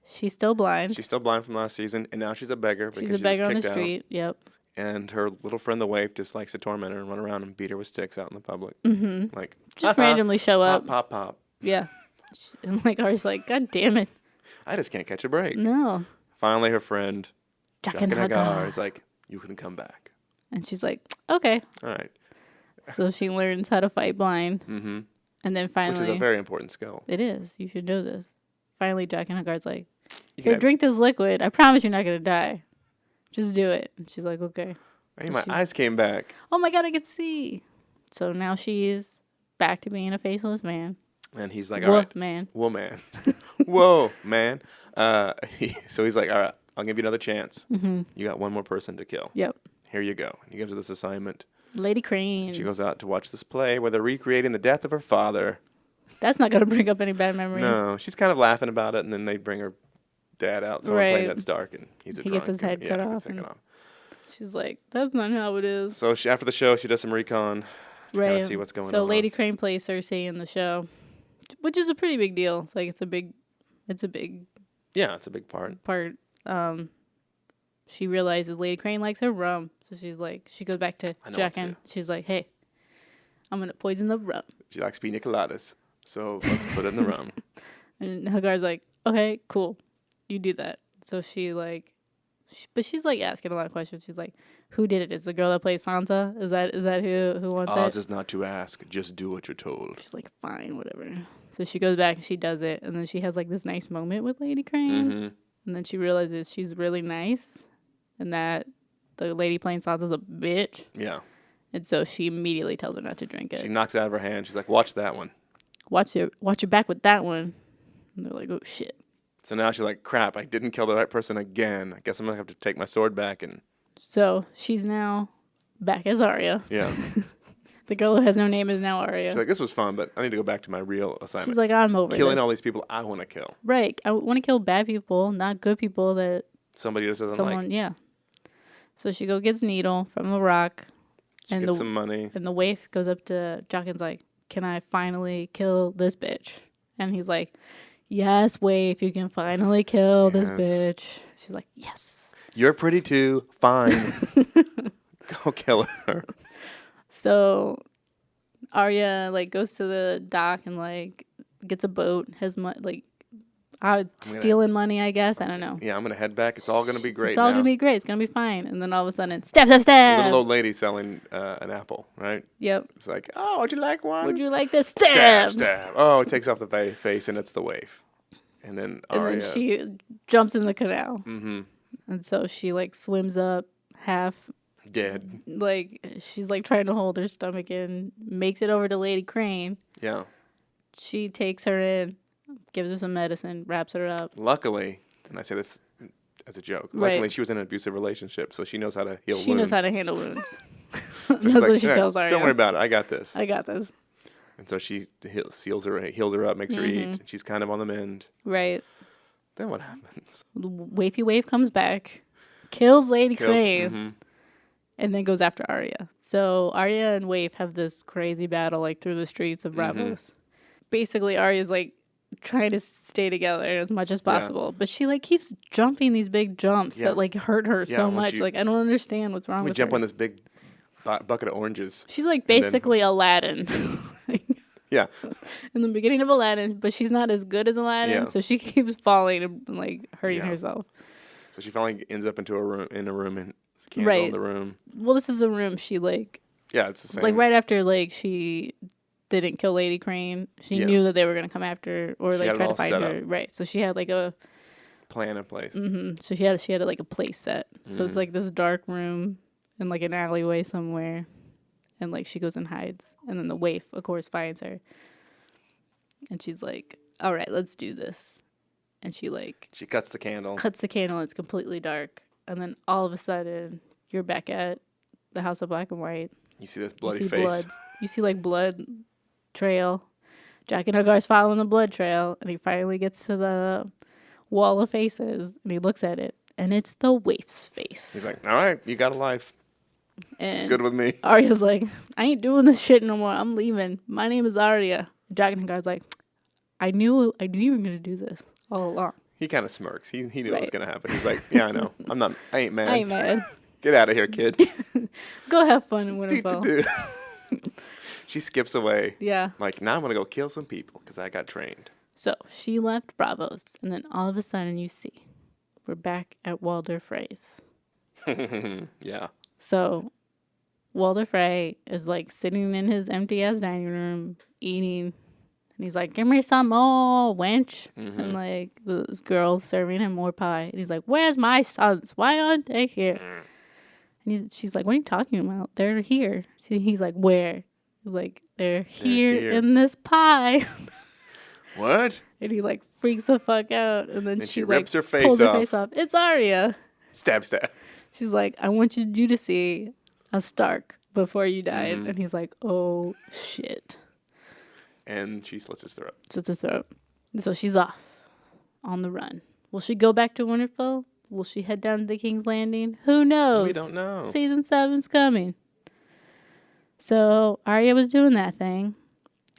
S2: She's still blind.
S1: she's still blind from last season, and now she's a beggar.
S2: She's
S1: because
S2: a
S1: she was
S2: beggar on the
S1: kicked out.
S2: street. Yep.
S1: And her little friend, the waif, just likes to torment her and run around and beat her with sticks out in the public.
S2: Mm-hmm.
S1: Like,
S2: Just randomly show
S1: pop,
S2: up.
S1: pop, pop.
S2: Yeah. And like Arya's like, God damn it.
S1: I just can't catch a break.
S2: No.
S1: Finally, her friend,
S2: Jaqen
S1: Jaqen H'ghar,
S2: H'ghar.
S1: is like, you can come back.
S2: And she's like, okay.
S1: All right.
S2: So she learns how to fight blind.
S1: Mm-hmm.
S2: And then
S1: Which
S2: finally.
S1: is a very important skill.
S2: It is. You should know this. Finally, Jaqen H'ghar's like,
S1: You
S2: here,
S1: can
S2: drink this liquid. I promise you're not going to die. Just do it. And she's like, okay.
S1: Hey,
S2: So
S1: my
S2: she-
S1: eyes came back.
S2: Oh my God, I can see. So now she's back to being a faceless man.
S1: And he's like, all right,
S2: Man.
S1: whoa, man. Whoa, man. So he's like, all right, I'll give you another chance.
S2: Mm-hmm.
S1: You got one more person to kill.
S2: Yep.
S1: Here you go. And he gives her this assignment.
S2: Lady Crane.
S1: She goes out to watch this play where they're recreating the death of her father.
S2: That's not going to bring up any bad memories.
S1: No, she's kind of laughing about it, and then they bring her dad out. So I'm
S2: Right.
S1: playing Ned Stark, and he's a
S2: He
S1: drunk.
S2: gets his head
S1: and,
S2: cut
S1: he
S2: off
S1: gets his head
S2: and-
S1: cut off.
S2: She's like, that's not how it is.
S1: So after the show, she does some recon.
S2: Right.
S1: see what's going
S2: so
S1: on.
S2: Lady Crane plays Cersei in the show, which is a pretty big deal. It's like it's a big
S1: Yeah, it's a big part.
S2: part. She realizes Lady Crane likes her rum, so she's like, she goes back to
S1: I know what to
S2: Jaqen.
S1: do.
S2: She's like, hey, I'm gonna poison the rum.
S1: She likes pina coladas, so let's put it in the rum.
S2: And Hagar's like, okay, cool, you do that. So she like, but she's like asking a lot of questions. She's like, who did it? Is the girl that plays Sansa? Is that who wants
S1: Oz
S2: it?
S1: is not to ask, just do what you're told.
S2: She's like, fine, whatever. So she goes back and she does it, and then she has like this nice moment with Lady Crane,
S1: Mm-hmm.
S2: and then she realizes she's really nice, and that the lady playing Sansa's a bitch,
S1: Yeah.
S2: and so she immediately tells her not to drink it.
S1: She knocks it out of her hand. She's like, watch that one.
S2: Watch your back with that one. And they're like, oh shit.
S1: So now she's like, crap, I didn't kill the right person again. I guess I'm going to have to take my sword back and,
S2: So she's now back as Arya.
S1: yeah.
S2: The girl who has no name is now Arya.
S1: She's like, this was fun, but I need to go back to my real assignment.
S2: She's like, I'm over
S1: Killing
S2: this.
S1: all these people I want to kill.
S2: Right. I want to kill bad people, not good people that
S1: Somebody just doesn't
S2: someone,
S1: like.
S2: yeah. So she gets Needle from the rock.
S1: She
S2: and
S1: gets
S2: the
S1: some money.
S2: And the waif goes up to Jaqen's like, can I finally kill this bitch? And he's like, yes, waif, you can finally kill this
S1: Yes.
S2: bitch. She's like, yes.
S1: You're pretty too. Fine. Go kill her.
S2: So Arya like goes to the dock and like gets a boat, has like stealing money, I guess. I don't know.
S1: Yeah, I'm going to head back. It's all going to be great
S2: It's all
S1: now.
S2: gonna be great. It's gonna be fine. And then all of a sudden, stab, stab, stab.
S1: Little old lady selling an apple, right?
S2: Yep.
S1: It's like, oh, would you like one?
S2: Would you like this?
S1: Stab,
S2: Stab.
S1: stab. Oh, it takes off the face, and it's the waif. And then
S2: And
S1: Arya.
S2: then she jumps in the canal.
S1: Mm-hmm.
S2: And so she like swims up half,
S1: Dead.
S2: like she's like trying to hold her stomach in, makes it over to Lady Crane.
S1: Yeah.
S2: She takes her in, gives her some medicine, wraps her up.
S1: Luckily, and I say this as a joke,
S2: Right.
S1: luckily she was in an abusive relationship, so she knows how to heal
S2: She
S1: wounds.
S2: knows how to handle wounds.
S1: So
S2: That's
S1: she's
S2: what
S1: like,
S2: she
S1: "Yeah,
S2: tells Arya.
S1: Don't worry about it. I got this.
S2: I got this.
S1: And so she heals her up, makes her eat. And she's kind of on the mend.
S2: Right.
S1: Then what happens?
S2: Wafy Wave comes back, kills Lady Crane, and then goes after Arya. So Arya and Waif have this crazy battle like through the streets of Bravos. Basically, Arya's like trying to stay together as much as possible, but she like keeps jumping these big jumps that like hurt her so much. Like I don't understand what's wrong with her.
S1: We jump on this big bucket of oranges.
S2: She's like basically Aladdin.
S1: Yeah.
S2: In the beginning of Aladdin, but she's not as good as Aladdin, so she keeps falling and like hurting herself.
S1: So she finally ends up in a room and candle in the room.
S2: Well, this is the room she like.
S1: Yeah, it's the same.
S2: Like right after like she didn't kill Lady Crane, she knew that they were gonna come after or like try to find her. Right. So she had like a
S1: plan in place.
S2: So she had like a place set. So it's like this dark room in like an alleyway somewhere, and like she goes and hides, and then the waif of course finds her, and she's like, "All right, let's do this," and she
S1: cuts the candle.
S2: And it's completely dark, and then all of a sudden you're back at the House of Black and White.
S1: You see this bloody face.
S2: You see like blood trail. Jack and Hagar's following the blood trail, and he finally gets to the wall of faces, and he looks at it, and it's the waif's face.
S1: He's like, "All right, you got a life.
S2: And
S1: it's good with me."
S2: Arya's like, "I ain't doing this shit no more. I'm leaving. My name is Arya." Jack and Hagar's like, I knew you were gonna do this all along."
S1: He kind of smirks. He knew what was gonna happen. He's like, "Yeah, I know. I ain't mad.
S2: I ain't mad.
S1: Get out of here, kid.
S2: Go have fun in Winterfell."
S1: She skips away.
S2: Yeah.
S1: Like, now I'm going to go kill some people because I got trained.
S2: So she left Bravos, and then all of a sudden you see we're back at Walder Frey's.
S1: Yeah.
S2: So Walder Frey is like sitting in his empty ass dining room eating, and he's like, "Give me some more, wench." And like this girl's serving him more pie, and he's like, "Where's my sons? Why aren't they here?" And she's like, "What are you talking about? They're here." He's like, "Where?" He's like, they're here in this pie."
S1: What?
S2: And he like freaks the fuck out, and then she
S1: rips
S2: like,
S1: her face
S2: pulls
S1: off.
S2: her face off. It's Arya.
S1: Stab.
S2: She's like, "I want you to see a Stark before you died." And he's like, "Oh shit."
S1: And she slits his throat.
S2: So she's off on the run. Will she go back to Winterfell? Will she head down to the King's Landing? Who knows?
S1: We don't know.
S2: Season 7's coming. So Arya was doing that thing.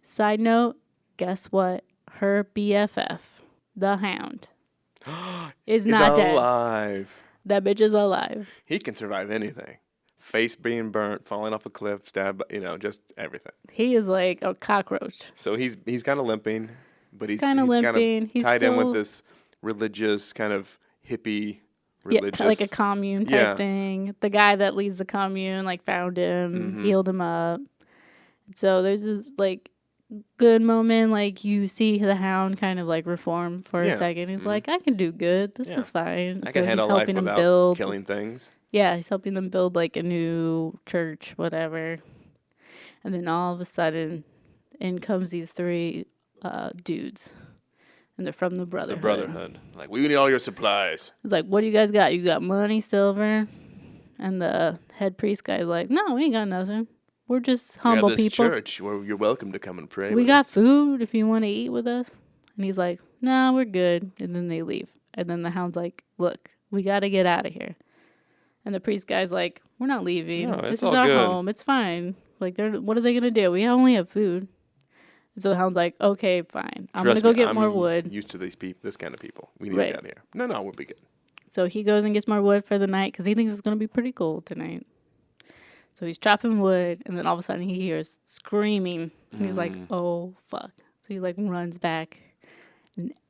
S2: Side note, guess what? Her BFF, the Hound, is not dead.
S1: Alive.
S2: That bitch is alive.
S1: He can survive anything. Face being burnt, falling off a cliff, stab, just everything.
S2: He is like a cockroach.
S1: So he's kind of limping, but he's
S2: kind of
S1: tied in with this religious kind of hippie religious.
S2: Yeah, like a commune type thing. The guy that leads the commune like found him, healed him up. So there's this like good moment, like you see the Hound kind of like reform for a second. He's like, "I can do good. This is fine."
S1: I can handle life without killing things.
S2: Yeah, he's helping them build like a new church, whatever. And then all of a sudden, in comes these three dudes. And they're from the Brotherhood.
S1: The Brotherhood. Like, "We need all your supplies."
S2: It's like, "What do you guys got? You got money, silver?" And the head priest guy's like, "No, we ain't got nothing. We're just humble people. We have this
S1: church where you're welcome to come and pray.
S2: We got food if you want to eat with us." And he's like, "No, we're good." And then they leave. And then the Hound's like, "Look, we got to get out of here." And the priest guy's like, "We're not leaving.
S1: No,
S2: this is our home. It's fine. Like, what are they going to do? We only have food." So the Hound's like, "Okay, fine. I'm going to go get more wood."
S1: Used to this kind of people. We need to get out of here. No, we'll be good.
S2: So he goes and gets more wood for the night because he thinks it's going to be pretty cold tonight. So he's chopping wood, and then all of a sudden he hears screaming. And he's like, "Oh, fuck." So he like runs back.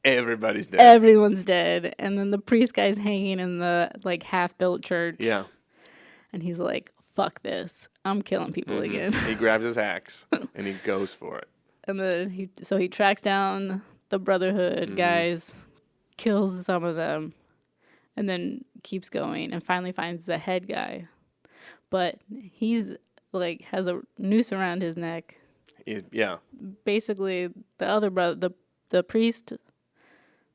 S1: Everybody's dead.
S2: Everyone's dead. And then the priest guy's hanging in the like half-built church.
S1: Yeah.
S2: And he's like, "Fuck this. I'm killing people again."
S1: He grabs his axe, and he goes for it.
S2: And then he tracks down the Brotherhood guys, kills some of them, and then keeps going and finally finds the head guy. But he's like has a noose around his neck.
S1: Yeah.
S2: Basically, the other brother, the priest,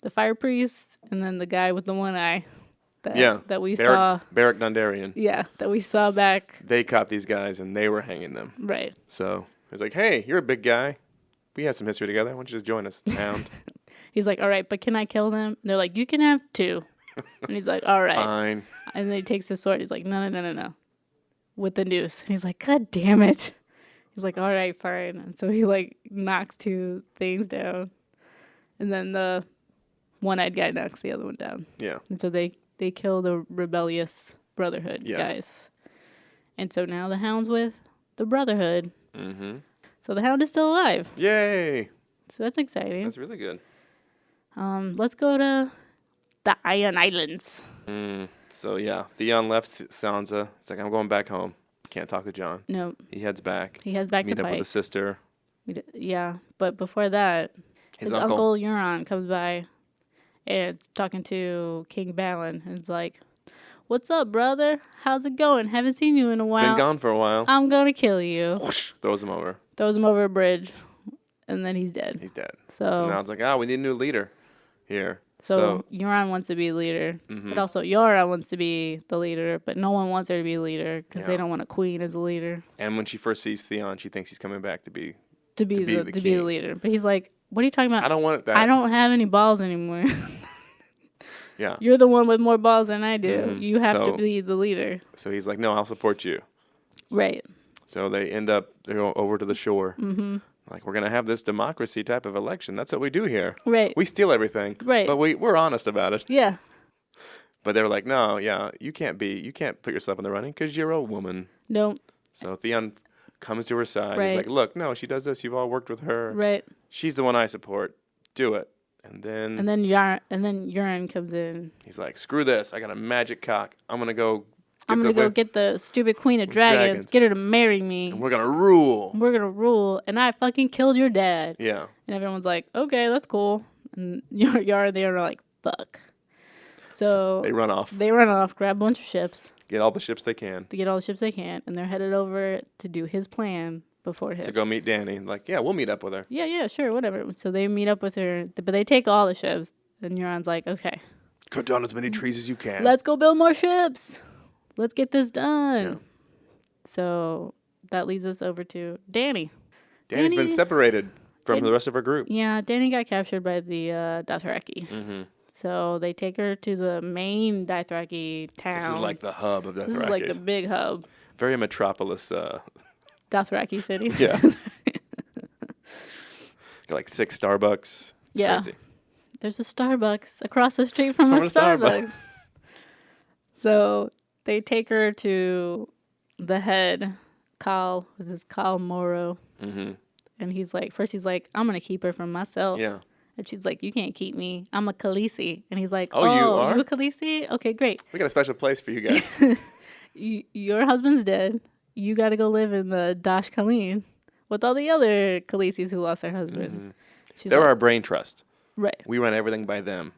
S2: the fire priest, and then the guy with the one eye. That we saw.
S1: Beric Dondarrion.
S2: Yeah, that we saw back.
S1: They caught these guys and they were hanging them.
S2: Right.
S1: So it's like, "Hey, you're a big guy. we have some history together. Why don't you just join us, hound?
S2: He's like, all right, but can I kill them? They're like, you can have 2. And he's like, all right.
S1: Fine.
S2: And then he takes his sword. He's like, no. With the noose. And he's like, God damn it. He's like, all right, fine. And so he like knocks 2 things down. And then the one-eyed guy knocks the other one down.
S1: Yeah.
S2: And so they kill the rebellious Brotherhood
S1: Yes.
S2: guys. And so now the Hound's with the Brotherhood.
S1: Mm-hmm.
S2: So the Hound is still alive.
S1: Yay.
S2: So that's exciting.
S1: That's really good.
S2: Let's go to the Iron Islands.
S1: So, yeah. Theon left Sansa. It's like, I'm going back home. Can't talk to Jon.
S2: No,
S1: He heads back.
S2: he heads back
S1: Meet
S2: to
S1: up with
S2: Pike.
S1: his sister.
S2: Yeah, but before that,
S1: His
S2: his uncle Euron comes by and it's talking to King Balin. And it's like, what's up, brother? How's it going? Haven't seen you in a while.
S1: Been gone for a while.
S2: I'm going to kill you.
S1: Whoosh, throws him over.
S2: Throws him over a bridge. And then he's dead.
S1: He's dead.
S2: So
S1: now it's like, we need a new leader here.
S2: So Euron wants to be leader, but also Yara wants to be the leader, but no one wants her to be leader because they don't want a queen as a leader.
S1: And when she first sees Theon, she thinks he's coming back to be
S2: the leader. But he's like, what are you talking about?
S1: I don't want that.
S2: I don't have any balls anymore.
S1: Yeah.
S2: You're the one with more balls than I do.
S1: Mhm.
S2: You have to
S1: So-
S2: be the leader.
S1: So he's like, no, I'll support you.
S2: Right.
S1: So they go over to the shore. Mm-hmm. Like, we're going to have this democracy type of election. That's what we do here.
S2: Right.
S1: We steal everything.
S2: Right.
S1: But we're honest about it.
S2: Yeah.
S1: But they were like, no, you can't put yourself in the running because you're a woman.
S2: No.
S1: So Theon comes to her side.
S2: Right.
S1: He's like, look, no, she does this. You've all worked with her.
S2: Right.
S1: She's the one I support. Do it. And then
S2: Euron comes in.
S1: he's like, screw this. I got a magic cock. I'm going to go
S2: Get the stupid queen of dragons. Get her to marry me.
S1: and we're going to rule.
S2: We're going to rule. And I fucking killed your dad.
S1: Yeah.
S2: And everyone's like, okay, that's cool. And Yara and they are like, fuck. So
S1: They run off.
S2: They run off, grab a bunch of ships.
S1: Get all the ships they can.
S2: To get all the ships they can. And they're headed over to do his plan before him.
S1: To go meet Dany. Like, yeah, we'll meet up with her.
S2: Yeah, sure, whatever. So they meet up with her. But they take all the ships. And Euron's like, okay.
S1: Cut down as many trees as you can.
S2: Let's go build more ships. Let's get this done.
S1: Yeah.
S2: So that leads us over to Dany.
S1: Dany's been separated from the rest of her group.
S2: Yeah, Dany got captured by the Dothraki.
S1: Mm-hmm.
S2: So they take her to the main Dothraki town.
S1: This is like the hub of Dothraki.
S2: This is like the big hub.
S1: Very metropolis.
S2: Dothraki city.
S1: Yeah. Got like 6 Starbucks. It's crazy.
S2: There's a Starbucks across the street from a Starbucks. So they take her to the head, Khal, which is Khal Moro.
S1: Mm-hmm.
S2: And he's like, I'm going to keep her for myself.
S1: Yeah.
S2: And she's like, you can't keep me. I'm a Khaleesi. And he's like,
S1: Oh, you are?
S2: You a Khaleesi? Okay, great.
S1: We got a special place for you guys.
S2: Your husband's dead. You got to go live in the Dash Khaleen with all the other Khaleesi's who lost their husband.
S1: Mm-hmm. They're our brain trust.
S2: Right.
S1: We run everything by them.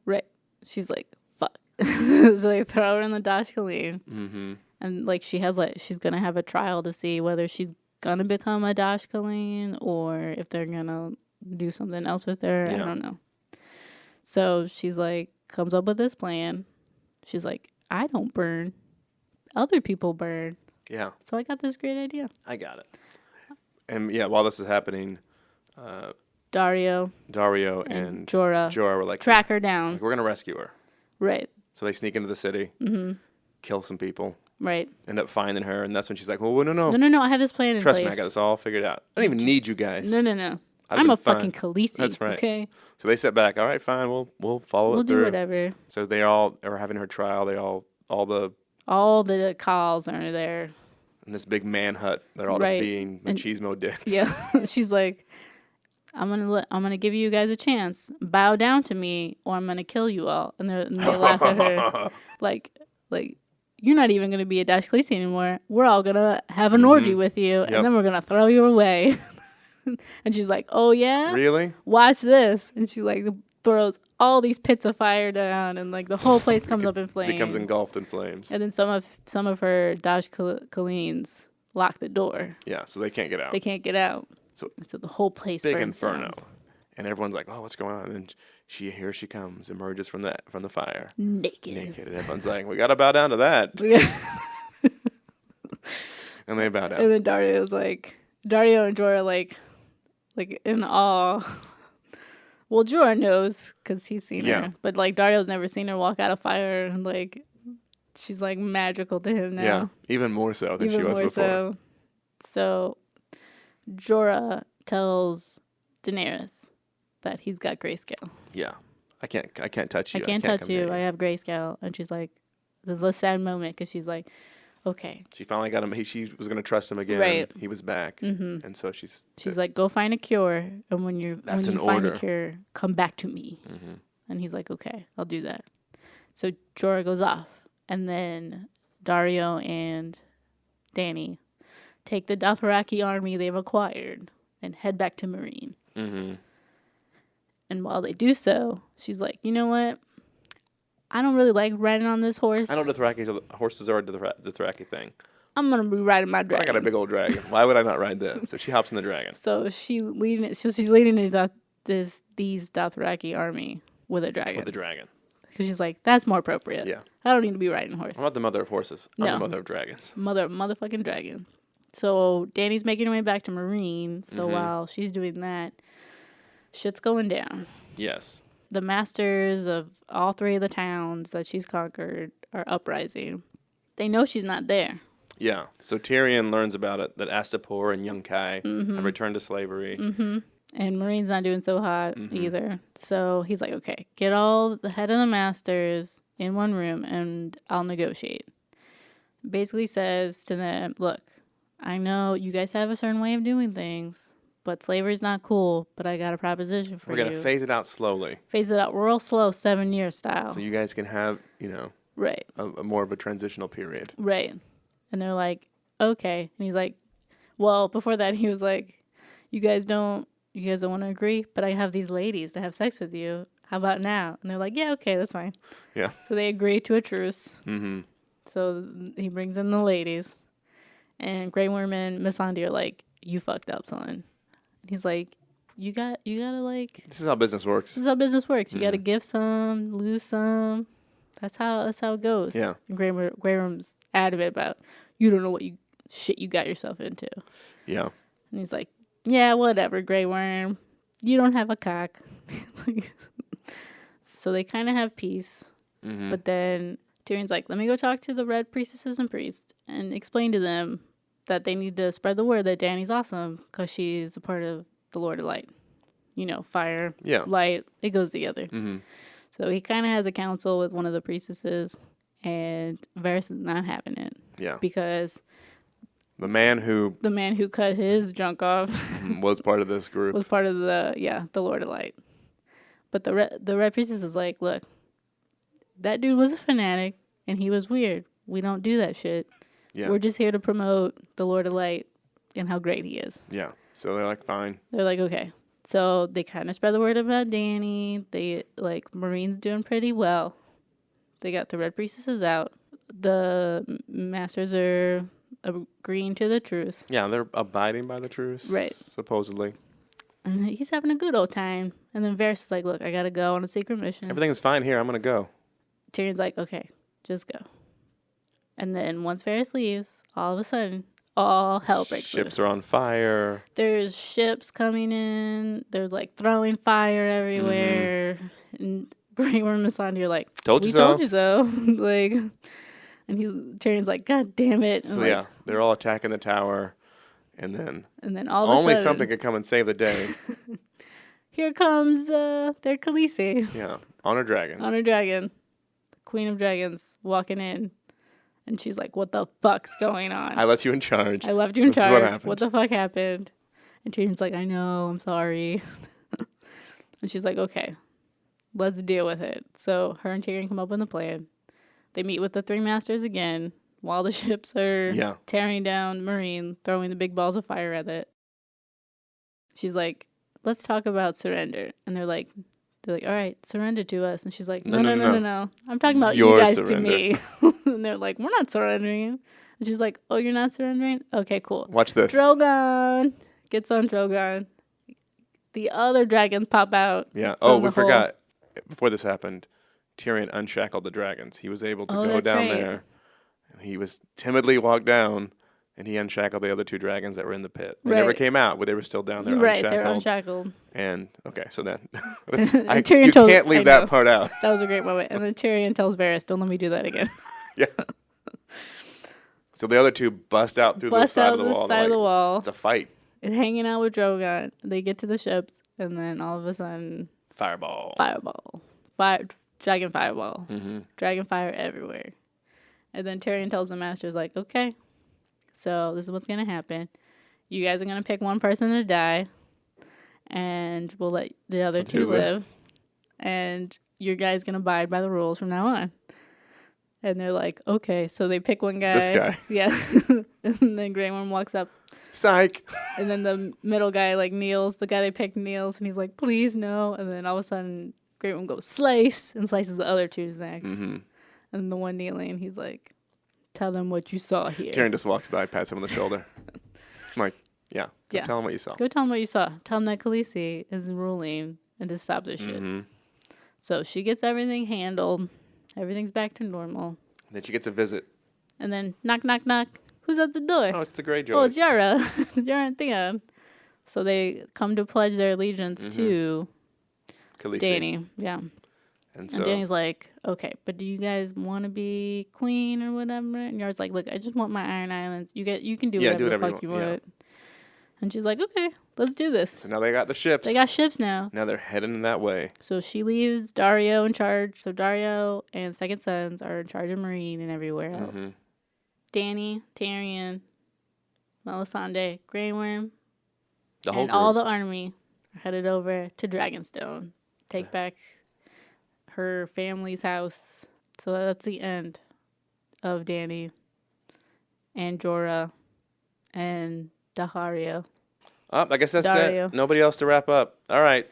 S2: Right. She's like, fuck. So they throw her in the Dash Khaleen.
S1: Mm-hmm.
S2: And like she's gonna have a trial to see whether she's gonna become a Dash Khaleen or if they're gonna do something else with her.
S1: Yeah.
S2: I don't know. So she's like, comes up with this plan. She's like, I don't burn. Other people burn.
S1: Yeah.
S2: So I got this great idea.
S1: I got it. And yeah, while this is happening,
S2: Dario
S1: and
S2: Jorah
S1: were like,
S2: track her down.
S1: we're going to rescue her.
S2: Right.
S1: So they sneak into the city, kill some people,
S2: Right.
S1: end up finding her, and that's when she's like, well, no.
S2: No, I have this plan in
S1: Trust
S2: place.
S1: me, I got this all figured out. I don't even need you guys.
S2: No.
S1: I'd
S2: I'm
S1: have
S2: a
S1: been
S2: fucking
S1: fine.
S2: Khaleesi.
S1: That's right.
S2: Okay.
S1: So they sit back. All right, fine. We'll follow
S2: We'll
S1: it through.
S2: do whatever.
S1: So they all are having her trial. They all the
S2: All the calls are there.
S1: in this big man hut. They're all
S2: Right.
S1: just being machismo dicks.
S2: Yeah. She's like, I'm gonna give you guys a chance. Bow down to me, or I'm gonna kill you all. And they laugh at her, like you're not even gonna be a Dash Khaleesi anymore. We're all gonna have an orgy with you, and then we're gonna throw you away. And she's like, oh yeah,
S1: Really?
S2: watch this. And she like throws all these pits of fire down, and like the whole place comes up in flames.
S1: Becomes engulfed in flames.
S2: And then some of her Dash Khaleens lock the door.
S1: Yeah, so they can't get out.
S2: They can't get out.
S1: So
S2: the whole place
S1: big
S2: burns
S1: inferno.
S2: down.
S1: And everyone's like, oh, what's going on? And then here she comes, emerges from the fire.
S2: Naked.
S1: And everyone's like, we got to bow down to that. And they bow down.
S2: And then Dario and Jorah like in awe. Well, Jorah knows because he's seen
S1: Yeah.
S2: her, but like Dario's never seen her walk out of fire, and like she's like magical to him now.
S1: Yeah, even more so than she
S2: Even
S1: was
S2: more
S1: before.
S2: So Jorah tells Daenerys that he's got grayscale.
S1: Yeah, I can't touch you.
S2: I can't touch
S1: come
S2: you.
S1: near
S2: I have grayscale, and she's like, "This is a sad moment," because she's like, "Okay."
S1: She finally got him. She was gonna trust him again.
S2: Right.
S1: He was back, and so she's
S2: like, "Go find a cure, and when you find
S1: order.
S2: a cure, come back to me." And he's like, "Okay, I'll do that." So Jorah goes off, and then Dario and Dany take the Dothraki army they've acquired and head back to Meereen. And while they do so, she's like, "You know what? I don't really like riding on this horse.
S1: I know horses are a Dothraki thing.
S2: I'm gonna be riding my dragon."
S1: I got a big old dragon. Why would I not ride that? So she hops in the dragon.
S2: So she's leading these Dothraki army with a dragon. Because she's like, that's more appropriate.
S1: Yeah.
S2: I don't need to be riding a horse.
S1: I'm not the mother of horses. I'm the mother of dragons.
S2: Motherfucking dragon. So Dany's making her way back to Meereen. So while she's doing that, shit's going down.
S1: Yes.
S2: The masters of all three of the towns that she's conquered are uprising. They know she's not there.
S1: Yeah. So Tyrion learns about it, that Astapor and Yunkai have returned to slavery.
S2: And Meereen's not doing so hot either. So he's like, okay, get all the head of the masters in one room and I'll negotiate. Basically says to them, look, I know you guys have a certain way of doing things, but slavery's not cool, but I got a proposition for you.
S1: We're going to phase it out slowly.
S2: Phase it out real slow, 7-year style.
S1: So you guys can have,
S2: right.
S1: a more of a transitional period.
S2: Right. And they're like, okay. And he's like, well, before that, he was like, you guys don't want to agree, but I have these ladies that have sex with you. How about now? And they're like, yeah, okay, that's fine.
S1: Yeah.
S2: So they agree to a truce. So he brings in the ladies. And Grey Worm and Missandei are like, you fucked up, son. And he's like, you gotta like...
S1: This is how business works.
S2: You gotta give some, lose some. That's how it goes.
S1: Yeah.
S2: And Grey Worm's adamant about, you don't know what shit you got yourself into.
S1: Yeah.
S2: And he's like, yeah, whatever, Grey Worm. You don't have a cock. So they kind of have peace. But then Tyrion's like, let me go talk to the Red Priestesses and Priests and explain to them that they need to spread the word that Dany's awesome because she's a part of the Lord of Light. Fire, light, it goes together. So he kind of has a council with one of the priestesses, and Varys is not having it.
S1: Yeah.
S2: Because
S1: the man who
S2: cut his junk off
S1: was part of this group.
S2: Was part of the Lord of Light. But the Red Priestess is like, look, that dude was a fanatic and he was weird. We don't do that shit. Yeah. We're just here to promote the Lord of Light and how great he is.
S1: Yeah. So they're like, fine.
S2: They're like, okay. So they kind of spread the word about Dany. They Meereen's doing pretty well. They got the Red Priestesses out. The masters are agreeing to the truce.
S1: Yeah, they're abiding by the truce.
S2: Right.
S1: Supposedly.
S2: And he's having a good old time. And then Varys is like, look, I gotta go on a secret mission.
S1: Everything is fine here. I'm gonna go.
S2: Tyrion's like, okay, just go. And then once Varys leaves, all of a sudden, all hell breaks loose.
S1: Ships are on fire.
S2: There's ships coming in. There's throwing fire everywhere. And Grey Worm and Missandei are like, told you so. And Tyrion's like, God damn it.
S1: So yeah, they're all attacking the tower. And then
S2: all of a
S1: only
S2: sudden,
S1: something could come and save the day.
S2: Here comes their Khaleesi.
S1: Yeah, on a dragon.
S2: On a dragon. The Queen of Dragons walking in. And she's like, what the fuck's going on?
S1: I left you in charge.
S2: This is what happened. What the fuck happened? And Tyrion's like, I know, I'm sorry. And she's like, okay, let's deal with it. So her and Tyrion come up with a plan. They meet with the three masters again while the ships are tearing down Meereen, throwing the big balls of fire at it. She's like, let's talk about surrender. And they're like, all right, surrender to us. And she's like, no. I'm talking about you guys to me. And they're like, we're not surrendering. And she's like, oh, you're not surrendering? Okay, cool.
S1: Watch this.
S2: Drogon gets on Drogon. The other dragons pop out.
S1: Yeah. Oh, we forgot. Before this happened, Tyrion unshackled the dragons. He was able to go down there. And he was timidly walked down And he unshackled the other two dragons that were in the pit. They
S2: Right.
S1: never came out, but they were still down there
S2: Right,
S1: unshackled.
S2: they're unshackled.
S1: And, okay, so then,
S2: And
S1: you
S2: Tyrion
S1: can't leave that part out.
S2: That was a great moment. And then Tyrion tells Varys, don't let me do that again.
S1: Yeah. So the other two bust out through the side of the wall.
S2: Side of the wall.
S1: It's a fight.
S2: It's hanging out with Drogon. They get to the ships, and then all of a sudden,
S1: Fireball.
S2: Dragon fireball.
S1: Mm-hmm.
S2: Dragon fire everywhere. And then Tyrion tells the Masters, like, okay, so this is what's going to happen. You guys are going to pick one person to die, and we'll let the other two live. And your guy's going to abide by the rules from now on. And they're like, okay. So they pick one guy.
S1: This guy.
S2: Yeah. And then Grey Worm walks up.
S1: Psych.
S2: And then the middle guy, like, kneels. The guy they picked kneels. And he's like, please, no. And then all of a sudden, Grey Worm goes, slice. And slices the other two's necks.
S1: Mm-hmm.
S2: And the one kneeling, he's like, tell them what you saw here.
S1: Tyrion just walks by, pats him on the shoulder. I'm like, yeah. Tell him what you saw.
S2: Go tell him what you saw. Tell him that Khaleesi is ruling and to stop this shit.
S1: Mm-hmm.
S2: So she gets everything handled. Everything's back to normal.
S1: Then she gets a visit.
S2: And then knock, knock, knock. Who's at the door?
S1: Oh, it's the Greyjoys.
S2: Oh, it's Yara. Yara and Theon. So they come to pledge their allegiance to
S1: Khaleesi.
S2: Dany. Yeah.
S1: And so
S2: Dany's like, okay, but do you guys want to be queen or whatever? And Yara's like, look, I just want my Iron Islands. You can do whatever the fuck you want. And she's like, okay, let's do this.
S1: So now they got the ships.
S2: They got ships now.
S1: Now they're heading that way.
S2: So she leaves Dario in charge. So Dario and Second Sons are in charge of Marine and everywhere else.
S1: Mm-hmm.
S2: Dany, Tyrion, Melisandre, Grey Worm,
S1: And
S2: all the army are headed over to Dragonstone. Take back her family's house. So that's the end of Dany and Jorah and Dahario.
S1: Oh, I guess that's
S2: Dario.
S1: it. Nobody else to wrap up. All right.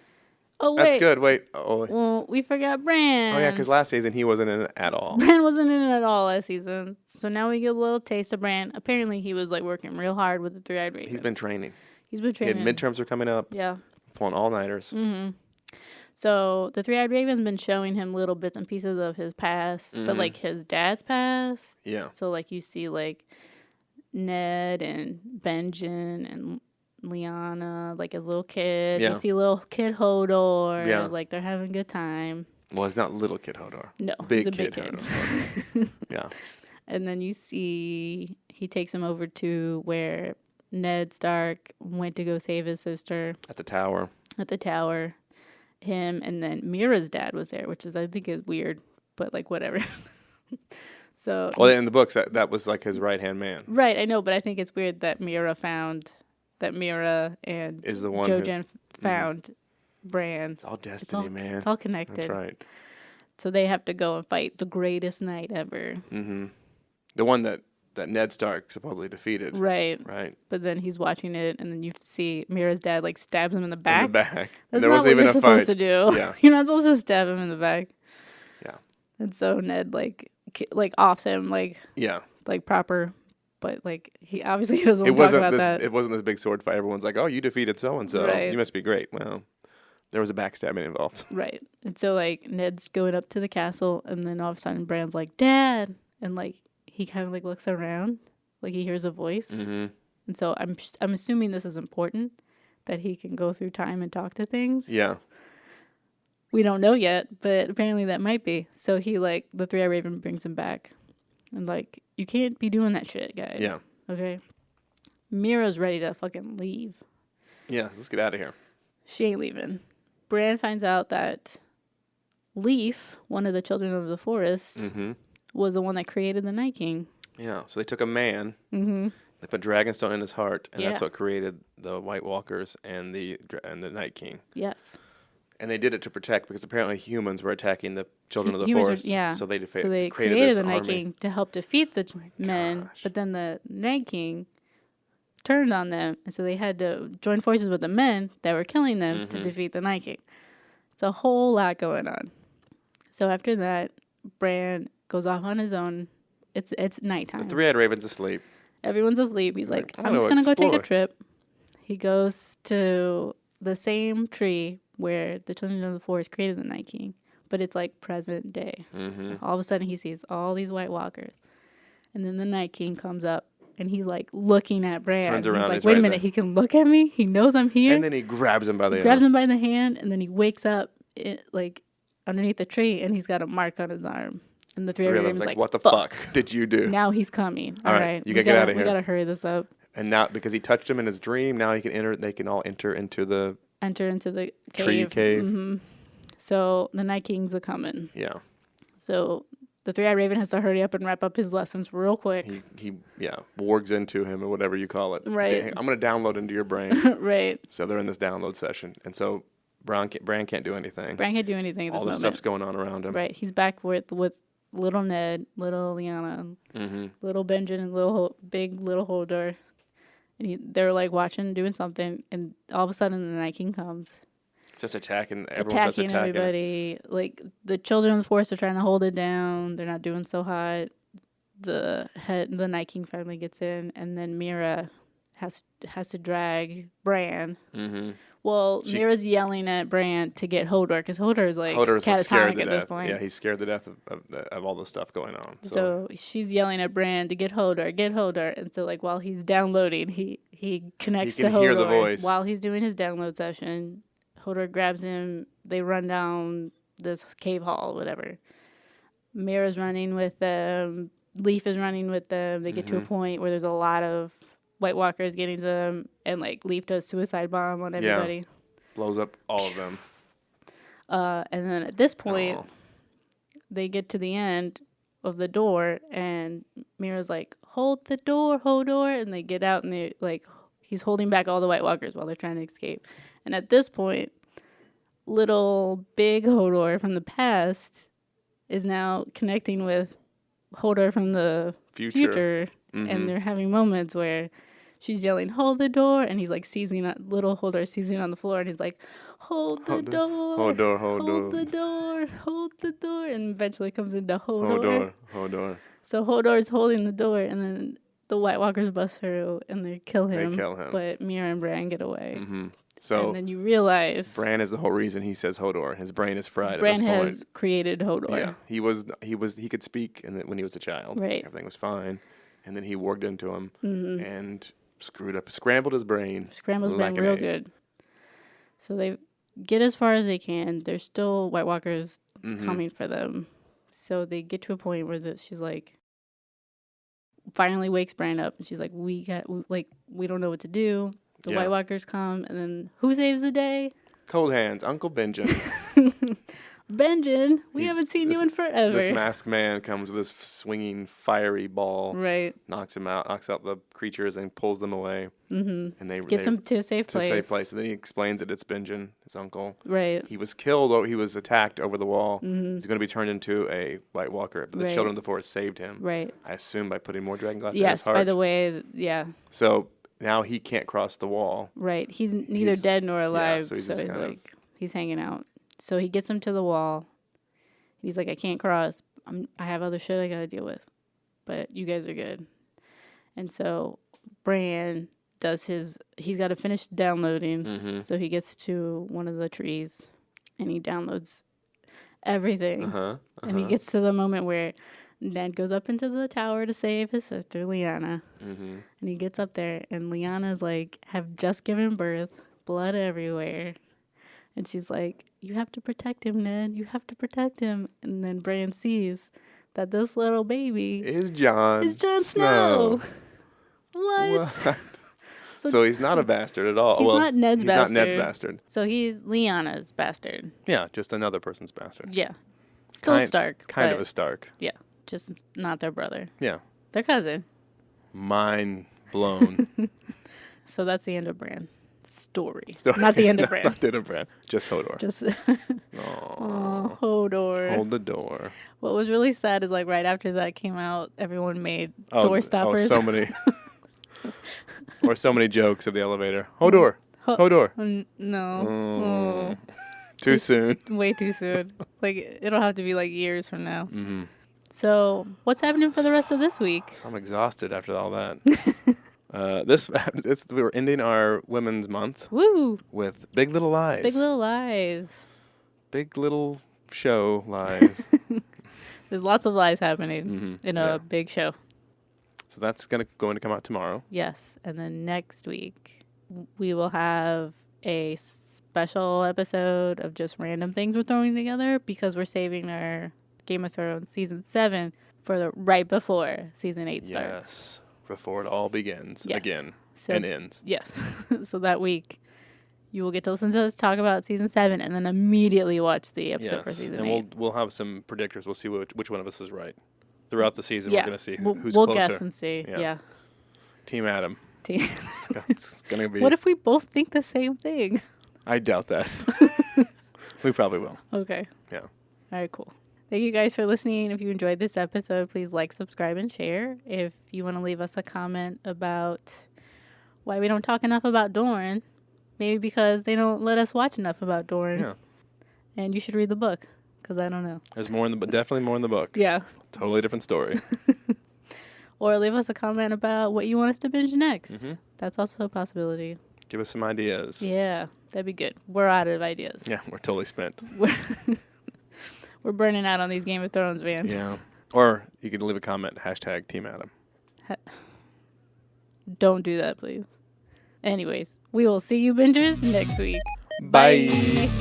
S2: Oh, wait.
S1: That's good. Wait. Oh,
S2: Well, we forgot Bran.
S1: oh yeah, because last season he wasn't in it at all.
S2: Bran wasn't in it at all last season. So now we get a little taste of Bran. Apparently he was like working real hard with the Three-Eyed Raven.
S1: He's been training.
S2: He's been training.
S1: Midterms are coming up.
S2: Yeah.
S1: Pulling all-nighters.
S2: Mm-hmm. So the Three-Eyed Raven's been showing him little bits and pieces of his past, but like his dad's past.
S1: Yeah.
S2: So like you see like Ned and Benjen and Lyanna, like as little kid.
S1: Yeah.
S2: You see little kid Hodor.
S1: Yeah.
S2: Like they're having a good time.
S1: Well, it's not little kid Hodor.
S2: No,
S1: Big
S2: he's a
S1: kid
S2: big kid.
S1: Hodor. Yeah.
S2: And then you see he takes him over to where Ned Stark went to go save his sister
S1: At the tower.
S2: at the tower. Him and then Mira's dad was there, which is I think is weird, but like whatever. So
S1: Well, in the books, that was like his right-hand man.
S2: right, I know, but I think it's weird that Mira and
S1: Is the one
S2: Jojen found Bran.
S1: It's all destiny, man.
S2: It's all connected.
S1: That's right.
S2: So they have to go and fight the greatest knight ever.
S1: Mm-hmm. The one that Ned Stark supposedly defeated.
S2: Right.
S1: Right.
S2: But then he's watching it, and then you see Mira's dad like stabs him in the back.
S1: In the back.
S2: That's
S1: there
S2: not
S1: wasn't
S2: what
S1: even
S2: you're
S1: a
S2: supposed
S1: fight.
S2: to do.
S1: Yeah.
S2: You're not supposed to stab him in the back.
S1: Yeah.
S2: And so Ned like offs him like
S1: Yeah.
S2: proper, but like he obviously doesn't want to talk about that.
S1: It wasn't this big sword fight. Everyone's like, "Oh, you defeated so and so.
S2: Right.
S1: You must be great." Well, there was a backstabbing involved.
S2: Right. And so like Ned's going up to the castle, and then all of a sudden Bran's like, "Dad," and like he kind of like looks around, like he hears a voice.
S1: Mm-hmm.
S2: And so I'm assuming this is important, that he can go through time and talk to things.
S1: Yeah.
S2: We don't know yet, but apparently that might be. So he like the Three-Eyed Raven brings him back, and like you can't be doing that shit, guys.
S1: Yeah.
S2: Okay. Mira's ready to fucking leave.
S1: Yeah. Let's get out of here.
S2: She ain't leaving. Bran finds out that Leaf, one of the children of the forest,
S1: Mm-hmm.
S2: was the one that created the Night King.
S1: Yeah. So they took a man.
S2: Mm-hmm.
S1: They put Dragonstone in his heart, and that's
S2: Yeah.
S1: what created the White Walkers and the Night King.
S2: Yes.
S1: And they did it to protect, because apparently humans were attacking the children of the
S2: Humans
S1: forest.
S2: yeah.
S1: So they,
S2: So they
S1: created
S2: created
S1: this
S2: the Night
S1: army.
S2: King to help defeat the men,
S1: gosh.
S2: but then the Night King turned on them, and so they had to join forces with the men that were killing them to
S1: Mhm.
S2: defeat the Night King. It's a whole lot going on. So after that, Bran goes off on his own. It's nighttime.
S1: The Three-Eyed Raven's asleep.
S2: Everyone's asleep. He's like,
S1: I'm
S2: I'm just
S1: gonna
S2: going to go take a
S1: explore.
S2: trip. He goes to the same tree where the children of the forest created the Night King, but it's like present day.
S1: Mm-hmm.
S2: All of a sudden, he sees all these White Walkers. And then the Night King comes up and he's like looking at Bran.
S1: Turns around,
S2: He's like,
S1: he's
S2: wait
S1: right
S2: a minute,
S1: there.
S2: he can look at me. He knows I'm here.
S1: And then he grabs him by the
S2: grabs
S1: arm.
S2: him by the hand, and then he wakes up like underneath the tree, and he's got a mark on his arm. And the three of them like,
S1: what the fuck did you do?
S2: Now he's coming. All right,
S1: you gotta get out of here.
S2: We gotta hurry this up.
S1: And now, because he touched him in his dream, now he can enter. They can all enter into the
S2: tree
S1: cave.
S2: Mm-hmm. So the Night Kings are coming.
S1: Yeah.
S2: So the Three-Eyed Raven has to hurry up and wrap up his lessons real quick.
S1: He wargs into him or whatever you call it.
S2: Right.
S1: I'm gonna download into your brain.
S2: Right.
S1: So they're in this download session, and so Bran can't do anything.
S2: Bran can't do anything at this
S1: all
S2: moment.
S1: this stuff's going on around him.
S2: Right. He's back with little Ned, little Lyanna, little Benjen, and big little Hodor. And they're like watching, doing something, and all of a sudden the Night King comes.
S1: Just attacking everyone.
S2: Attacking everybody. Like the children of the Forest are trying to hold it down. They're not doing so hot. The Night King finally gets in, and then Mira has to drag Bran.
S1: Mm-hmm.
S2: Well, Mira's yelling at Bran to get Hodor, because Hodor is like catatonic at this point.
S1: Yeah, he's scared to death of all the stuff going on.
S2: So she's yelling at Bran to get Hodor, and so like while he's downloading, he connects to Hodor.
S1: Hear the voice
S2: while he's doing his download session. Hodor grabs him. They run down this cave hall, whatever. Mira's running with them. Leaf is running with them. They get to a point where there's a lot of White Walkers getting to them, and like Leaf does suicide bomb on everybody.
S1: Yeah. Blows up all of them.
S2: And then at this point, they get to the end of the door, and Mira's like, "Hold the door, Hodor," and they get out, and they like he's holding back all the White Walkers while they're trying to escape. And at this point, little big Hodor from the past is now connecting with Hodor from the future. And they're having moments where she's yelling, "Hold the door," and he's like little Hodor seizing on the floor, and he's like, hold the door, hold the door, and eventually comes into Hodor. So Hodor's holding the door, and then the White Walkers bust through, and they kill him. But Mira and Bran get away.
S1: So
S2: and then you realize
S1: Bran is the whole reason he says Hodor. His brain is fried.
S2: Bran
S1: at this point.
S2: has created Hodor.
S1: Yeah, he could speak, and when he was a child, everything was fine. And then he warged into him and scrambled his brain.
S2: Real good. So they get as far as they can. There's still White Walkers coming for them. So they get to a point where she's like, finally wakes Bran up, and she's like, we don't know what to do. The White Walkers come, and then who saves the day?
S1: Cold Hands, Uncle Benjen.
S2: Benjen, we haven't seen you in forever.
S1: This masked man comes with this swinging fiery ball.
S2: Right.
S1: Knocks out the creatures and pulls them away. And they
S2: gets him to a safe place.
S1: And then he explains that it's Benjen, his uncle.
S2: Right.
S1: He was killed, he was attacked over the wall. He's going to be turned into a White Walker, but the children of the forest saved him.
S2: Right.
S1: I assume by putting more dragon glass in
S2: Yes,
S1: his heart.
S2: by the way, yeah.
S1: So now he can't cross the wall.
S2: Right. He's neither dead nor alive,
S1: so he's
S2: he's hanging out. So he gets him to the wall. He's like, I can't cross. I have other shit I got to deal with. But you guys are good. And so Bran he's got to finish downloading. So he gets to one of the trees and he downloads everything. And he gets to the moment where Ned goes up into the tower to save his sister, Lyanna. And he gets up there, and Lyanna's like, have just given birth, blood everywhere. And she's like, you have to protect him, Ned. You have to protect him. And then Bran sees that this little baby
S1: is Jon
S2: Snow. What?
S1: So he's not a bastard at all.
S2: He's not Ned's bastard.
S1: He's not Ned's bastard.
S2: So he's Lyanna's bastard.
S1: Yeah, just another person's bastard.
S2: Yeah. Still Stark.
S1: Kind of a Stark.
S2: Yeah, just not their brother.
S1: Yeah.
S2: Their cousin.
S1: Mind blown.
S2: So that's the end of Bran. Story. Not the end of Bran.
S1: Not the end of Bran. Just Hodor.
S2: Hodor.
S1: Hold the door.
S2: What was really sad is like right after that came out, everyone made door stoppers.
S1: So many. Or so many jokes of the elevator. Hodor. Hodor.
S2: No.
S1: Too soon.
S2: Way too soon. Like it'll have to be like years from now. So what's happening for the rest of this week?
S1: I'm exhausted after all that. We're ending our Women's Month.
S2: Woo!
S1: With Big Little Lies.
S2: Big Little Lies.
S1: Big Little Show Lies.
S2: There's lots of lies happening in a big show.
S1: So that's going to come out tomorrow.
S2: Yes. And then next week, we will have a special episode of just random things we're throwing together because we're saving our Game of Thrones season 7 for the right before season 8 starts.
S1: Yes. Before it all begins again
S2: so,
S1: and ends.
S2: Yes. So that week, you will get to listen to us talk about season 7 and then immediately watch the episode for season 8.
S1: And we'll have some predictors. We'll see which one of us is right. Throughout the season,
S2: Yeah.
S1: we're going to see who's
S2: we'll
S1: closer.
S2: Guess and see. Yeah.
S1: Team Adam. It's going to be...
S2: What if we both think the same thing?
S1: I doubt that. We probably will.
S2: Okay.
S1: Yeah.
S2: All right, cool. Thank you guys for listening. If you enjoyed this episode, please like, subscribe, and share. If you want to leave us a comment about why we don't talk enough about Dorne, maybe because they don't let us watch enough about Dorne.
S1: Yeah.
S2: And you should read the book, because I don't know.
S1: There's more definitely more in the book.
S2: Yeah.
S1: Totally different story.
S2: Or leave us a comment about what you want us to binge next.
S1: Mm-hmm.
S2: That's also a possibility.
S1: Give us some ideas.
S2: Yeah, that'd be good. We're out of ideas.
S1: Yeah, we're totally spent.
S2: We're burning out on these Game of Thrones, man.
S1: Yeah. Or you could leave a comment, #Team Adam.
S2: Don't do that, please. Anyways, we will see you bingers next week.
S1: Bye.